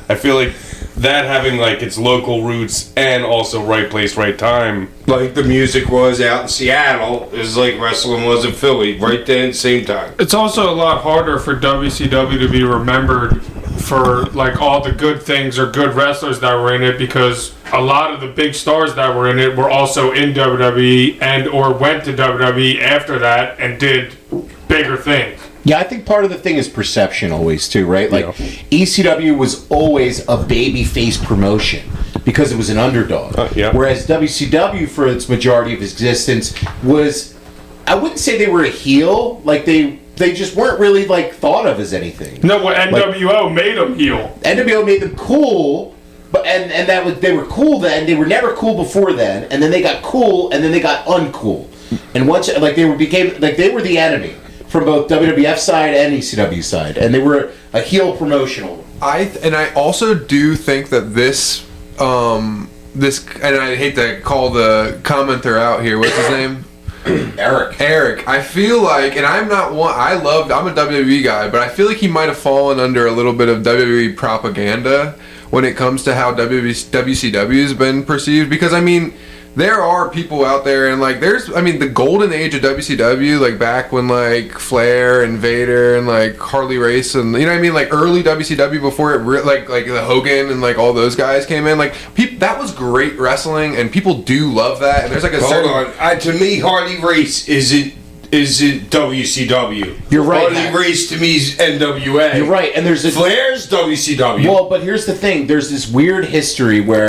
I feel like that having like its local roots and also right place, right time. Like the music was out in Seattle is like wrestling was in Philly, right then, same time. It's also a lot harder for WCW to be remembered for like all the good things or good wrestlers that were in it, because a lot of the big stars that were in it were also in WWE and or went to WWE after that and did bigger things. Yeah, I think part of the thing is perception always too, right? Like ECW was always a babyface promotion because it was an underdog. Yeah. Whereas WCW for its majority of existence was, I wouldn't say they were a heel, like they just weren't really like thought of as anything. No, what NWO made them heel. NWO made them cool, but and that was, they were cool then. They were never cool before then, and then they got cool, and then they got uncool. And once like they were the enemy from both WWF side and ECW side, and they were a heel promotional. I also do think that this and I hate to call the commenter out here. What's his name? Eric. I feel like, and I'm not one. I'm a WWE guy, but I feel like he might have fallen under a little bit of WWE propaganda when it comes to how WCW has been perceived. Because I mean, there are people out there, and like the golden age of WCW, like back when like Flair and Vader and like Harley Race and like early WCW before it like the Hogan and like all those guys came in, like that was great wrestling, and people do love that. And there's like a Hold on. To me, Harley Race isn't WCW. You're right. Harley Race to me is NWA. You're right, and there's Flair's WCW. Well, but here's the thing: there's this weird history where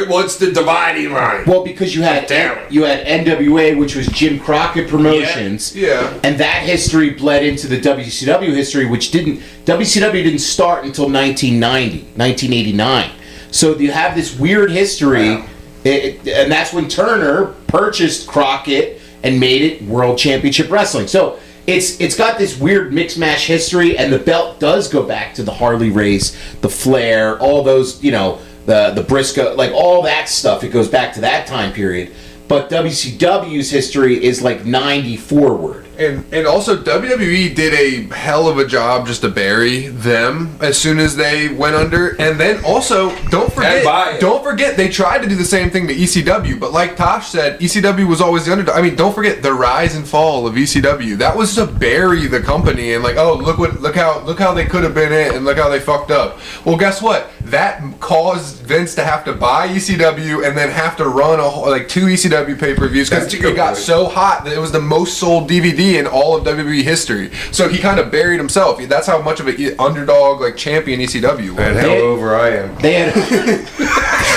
what's the dividing line? Well, because you had NWA, which was Jim Crockett Promotions, Yeah. and that history bled into the WCW history, which WCW didn't start until 1989. So you have this weird history, and that's when Turner purchased Crockett and made it World Championship Wrestling. So it's got this weird mix-mash history, and the belt does go back to the Harley Race, the Flair, all those, the Briscoe, like all that stuff. It goes back to that time period. But WCW's history is like 90 forward. And also WWE did a hell of a job just to bury them as soon as they went under. And then also don't forget they tried to do the same thing to ECW, but like Tosh said, ECW was always the underdog. I mean, don't forget the rise and fall of ECW. That was to bury the company and like, oh, look how they could have been it, and look how they fucked up. Well, guess what? That caused Vince to have to buy ECW and then have to run 2 ECW pay-per-views because it got so hot that it was the most sold DVD DVD in all of WWE history. So he kind of buried himself. That's how much of an underdog, like, champion ECW was. And how over I am. They had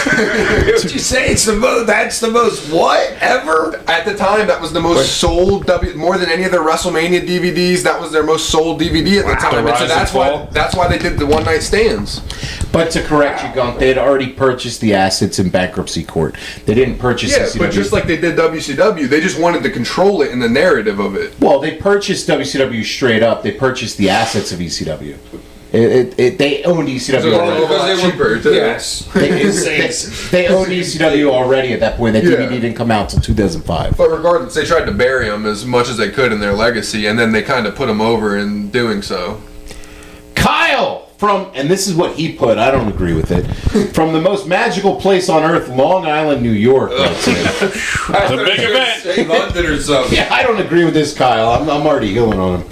What you say? It's the most. That's the most what ever. At the time, that was the most sold more than any of their WrestleMania DVDs. That was their most sold DVD at the time. And so that's why they did the one night stands. But to correct you, Gunk, they had already purchased the assets in bankruptcy court. They didn't purchase ECW. But just like they did WCW, they just wanted to control it in the narrative of it. Well, they purchased WCW straight up. They purchased the assets of ECW. They owned ECW already. Because they were cheaper. Yes. They owned ECW already at that point. That DVD didn't come out until 2005. But regardless, they tried to bury him as much as they could in their legacy, and then they kind of put him over in doing so. Kyle from, and this is what he put, I don't agree with it, from the most magical place on earth, Long Island, New York. That's it. The big event. Say London or something. Yeah, I don't agree with this, Kyle. I'm already healing on him.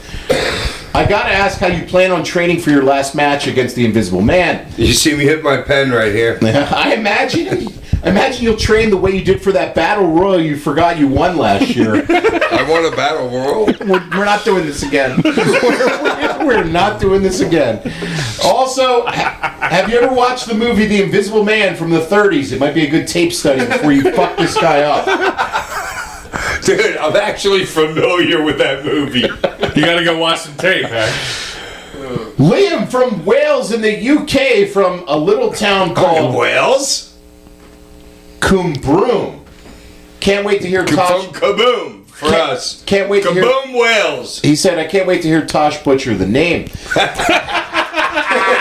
I gotta ask how you plan on training for your last match against the Invisible Man. You see me hit my pen right here. I imagine you'll train the way you did for that battle royal you forgot you won last year. I won a battle royal. We're not doing this again. We're not doing this again. Also, have you ever watched the movie The Invisible Man from the 30s? It might be a good tape study before you fuck this guy up. Dude, I'm actually familiar with that movie. You gotta go watch some tape, man. Liam from Wales in the UK, from a little town called Wales? Cwmbroom. Can't wait to hear Tosh. Kaboom for us. Can't wait to hear. Kaboom Wales. He said, "I can't wait to hear Tosh butcher the name."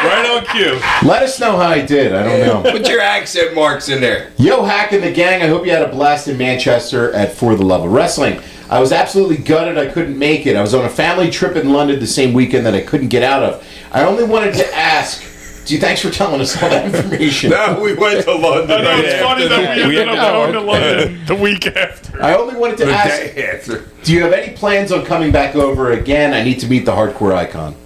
Right on cue. Let us know how I did. I don't know. Put your accent marks in there. Yo, Hack and the gang, I hope you had a blast in Manchester at For the Love of Wrestling. I was absolutely gutted I couldn't make it. I was on a family trip in London the same weekend that I couldn't get out of. I only wanted to ask, thanks for telling us all that information. No, we went to London. I know, it's funny that we ended up going to London the week after. I only wanted to ask, Day after. do you have any plans on coming back over again? I need to meet the hardcore icon.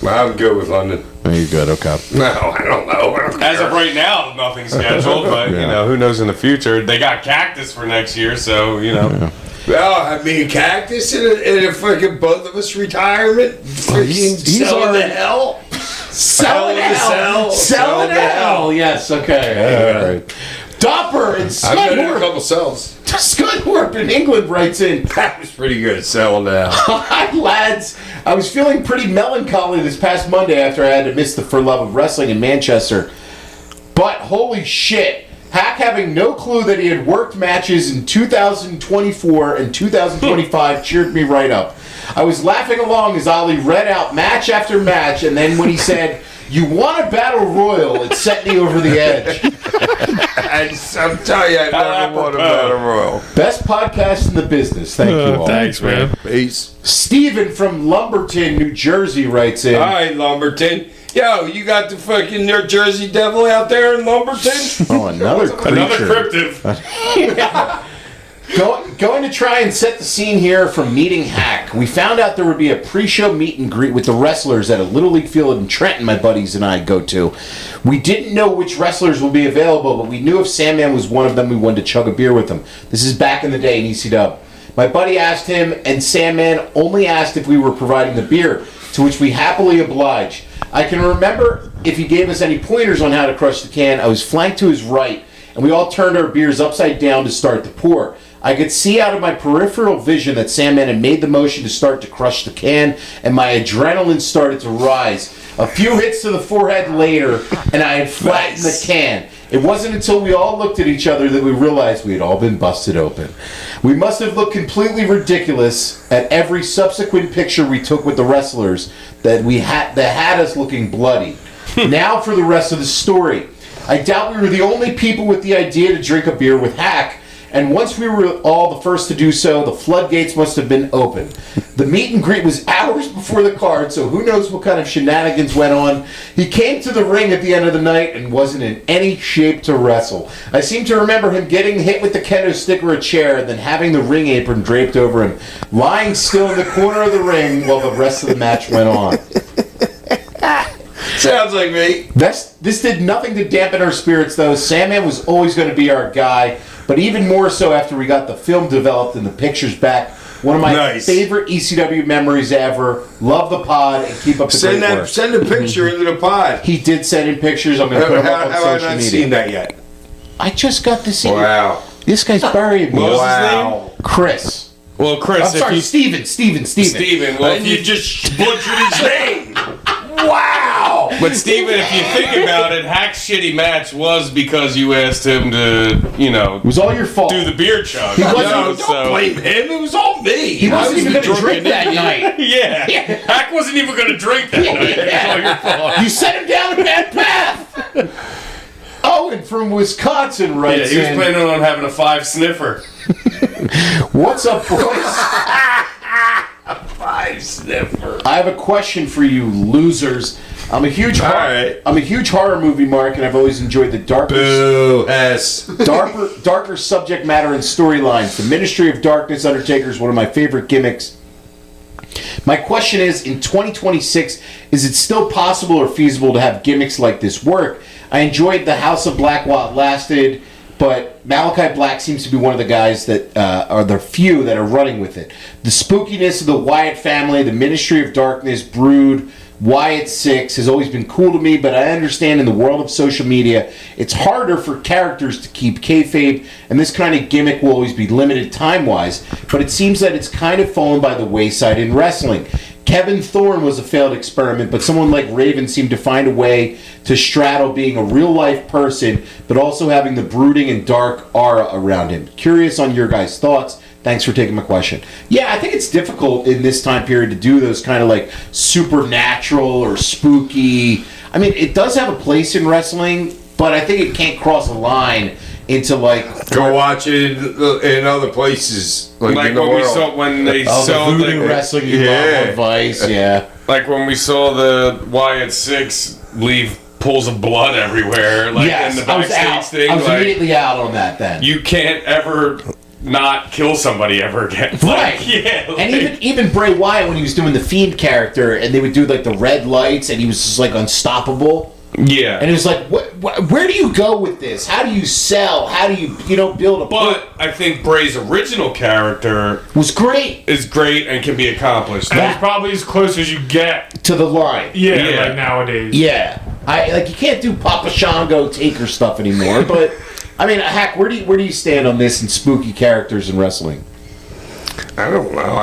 I'm good with London. Oh, you're good, okay. No, I don't know. I don't As care. of right now, nothing's scheduled, but you know, who knows in the future? They got Cactus for next year, so you know. Well, I mean, Cactus in a fucking both of us retirement. He's selling already- the hell. Selling hell. Selling hell. Yes, okay. All right. Dopper and I've been in a Scudthorpe. couple cells. Scudthorpe in England writes in, That was pretty good at selling the hell. "Hi, lads. I was feeling pretty melancholy this past Monday after I had to miss the For Love of Wrestling in Manchester. But holy shit, Hack having no clue that he had worked matches in 2024 and 2025 cheered me right up. I was laughing along as Ollie read out match after match, and then when he said, 'You want a battle royal,' it set me over the edge. I'm telling you, I never won a battle royal. Best podcast in the business. Thank you all. Thanks, man. Peace. Steven from Lumberton, New Jersey writes in, All right, Lumberton. Yo, you got the fucking New Jersey Devil out there in Lumberton? oh, another creature. Another cryptid. Going to try and set the scene here from meeting Hack. We found out there would be a pre-show meet and greet with the wrestlers at a Little League field in Trenton my buddies and I go to. We didn't know which wrestlers would be available, but we knew if Sandman was one of them, we wanted to chug a beer with him. This is back in the day in ECW. My buddy asked him, and Sandman only asked if we were providing the beer, to which we happily obliged. I can remember if he gave us any pointers on how to crush the can. I was flanked to his right, and we all turned our beers upside down to start to pour. I could see out of my peripheral vision that Sandman had made the motion to start to crush the can, and my adrenaline started to rise. A few hits to the forehead later, and I had flattened the can. It wasn't until we all looked at each other that we realized we had all been busted open. We must have looked completely ridiculous at every subsequent picture we took with the wrestlers that had us looking bloody. Now for the rest of the story. I doubt we were the only people with the idea to drink a beer with Hack, and once we were all the first to do so, the floodgates must have been open. The meet and greet was hours before the card, so who knows what kind of shenanigans went on. He came to the ring at the end of the night and wasn't in any shape to wrestle. I seem to remember him getting hit with the kendo stick or a chair, and then having the ring apron draped over him, lying still in the corner of the ring while the rest of the match went on. Sounds like me. This did nothing to dampen our spirits, though. Sandman was always going to be our guy, but even more so after we got the film developed and the pictures back One of my Nice. favorite ECW memories ever. Love the pod and keep up the great work. Send a picture into the pod. He did send in pictures. I'm going to put them up on Have I social not media. seen that yet? I just got to see Wow. This guy's burying me. What was his Wow. Chris. Well, Chris, I'm sorry, Steven. Steven, well, And you just butchered his name. Wow. but Steven, if you think about it, Hack's shitty match was because you asked him to, It was all your fault. do the beer chug. wasn't- No, don't blame him. It was all me. He wasn't even going to drink that night. Yeah. Hack wasn't even going to drink that night. It's all your fault. You set him down a bad path. Owen from Wisconsin Yeah, writes he was in, planning on having a 5 sniffer. "What's up, boys? 5 sniffer. I have a question for you, losers. I'm a huge right. horror movie mark, and I've always enjoyed the Boo. S. darker subject matter and storylines. The Ministry of Darkness Undertaker is one of my favorite gimmicks. My question is, in 2026, is it still possible or feasible to have gimmicks like this work? I enjoyed the House of Black while it lasted, but Malachi Black seems to be one of the guys that are the few that are running with it. The spookiness of the Wyatt family, the Ministry of Darkness, Brood, Wyatt 6 has always been cool to me, but I understand in the world of social media, it's harder for characters to keep kayfabe, and this kind of gimmick will always be limited time-wise, but it seems that it's kind of fallen by the wayside in wrestling. Kevin Thorne was a failed experiment, but someone like Raven seemed to find a way to straddle being a real-life person, but also having the brooding and dark aura around him. Curious on your guys' thoughts. Thanks for taking my question. Yeah, I think it's difficult in this time period to do those kind of like supernatural or spooky. I mean, it does have a place in wrestling, but I think it can't cross a line into like Go watch it in other places. Like in the when we world. saw when they the saw voodoo the, wrestling you Yeah. love on Vice. Yeah, like when we saw the Wyatt 6 leave pools of blood everywhere, like yes, in the I was backstage out. thing. I was like, immediately out on that then. you can't ever not kill somebody ever again. Right. Like, yeah. Like, And even Bray Wyatt, when he was doing the Fiend character, and they would do like the red lights, and he was just like unstoppable. yeah. And it was like, where do you go with this? How do you sell? How do you build a? But I think Bray's original character Was great is great and can be accomplished. That's probably as close as you get. to the line. Yeah, Yeah. like nowadays. Yeah, you can't do Papa Shango Taker stuff anymore. But I mean, Hack, where do you stand on this and spooky characters in wrestling? I don't know.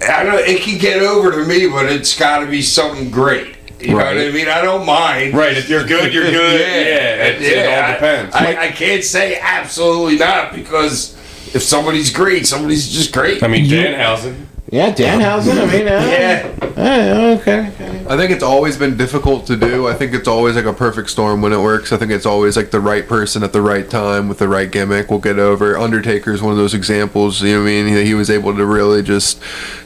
I don't. It can get over to me, but it's got to be something great. You know what I Right. mean? I don't mind. Right, if you're good, you're good. Yeah, it all depends. I can't say absolutely not because if somebody's great, somebody's just great. I mean, Danhausen. Yeah, Danhausen. I mean, okay. I think it's always been difficult to do. I think it's always like a perfect storm when it works. I think it's always like the right person at the right time with the right gimmick will get over. Undertaker's one of those examples. You know what I mean? He was able to really just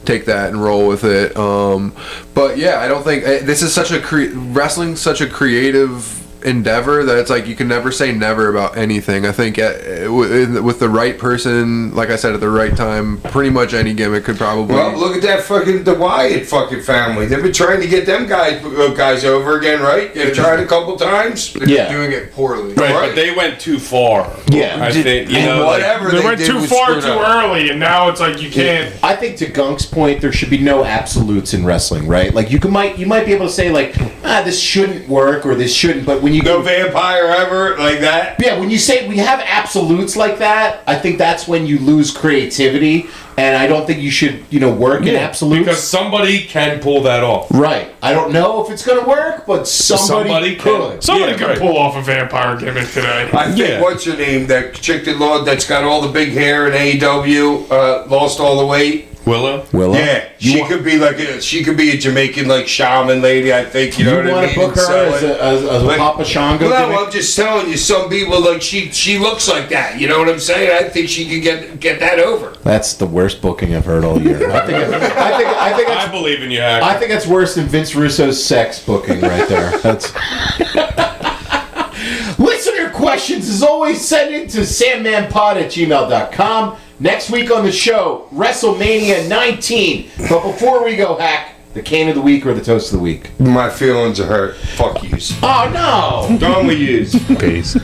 take that and roll with it. But yeah, I don't think this is such a wrestling's such a creative endeavor that it's like you can never say never about anything. I think with the right person, like I said, at the right time, pretty much any gimmick could probably. Well, look at that the Wyatt fucking family. They've been trying to get them guys over again, right? They've tried a couple times. They're Yeah. doing it poorly. Right, Right. but they went too far. Yeah. I think, you And know, like, whatever They went did too was far screwed too up. early, and now it's like you can't. I think to Gunk's point, there should be no absolutes in wrestling, right? Like you might be able to say like, this shouldn't work or this shouldn't, but when you No go vampire ever like that. yeah, when you say we have absolutes like that, I think that's when you lose creativity, and I don't think you should, work in absolutes. because somebody can pull that off. Right. I don't know if it's going to work, but somebody could. Somebody Yeah, could right. pull off a vampire gimmick today. I think Yeah. what's her name? That chick that's got all the big hair in AEW, lost all the weight. Willow? Willow? Yeah, she could be a Jamaican like shaman lady. I think you know what I want mean. to book her So, as a like- Papa Shango? No, gimmick? I'm just telling you. Some people like she looks like that. You know what I'm saying? I think she could get that over. That's the worst booking I've heard all year. I think I believe in you, Hack. I think that's worse than Vince Russo's sex booking right there. That's. Listener questions, as always, send it to sandmanpod@gmail.com. Next week on the show, WrestleMania 19. But before we go, Hack, the cane of the week or the toast of the week? My feelings are hurt. Fuck yous. Oh, no. Done with yous. Peace.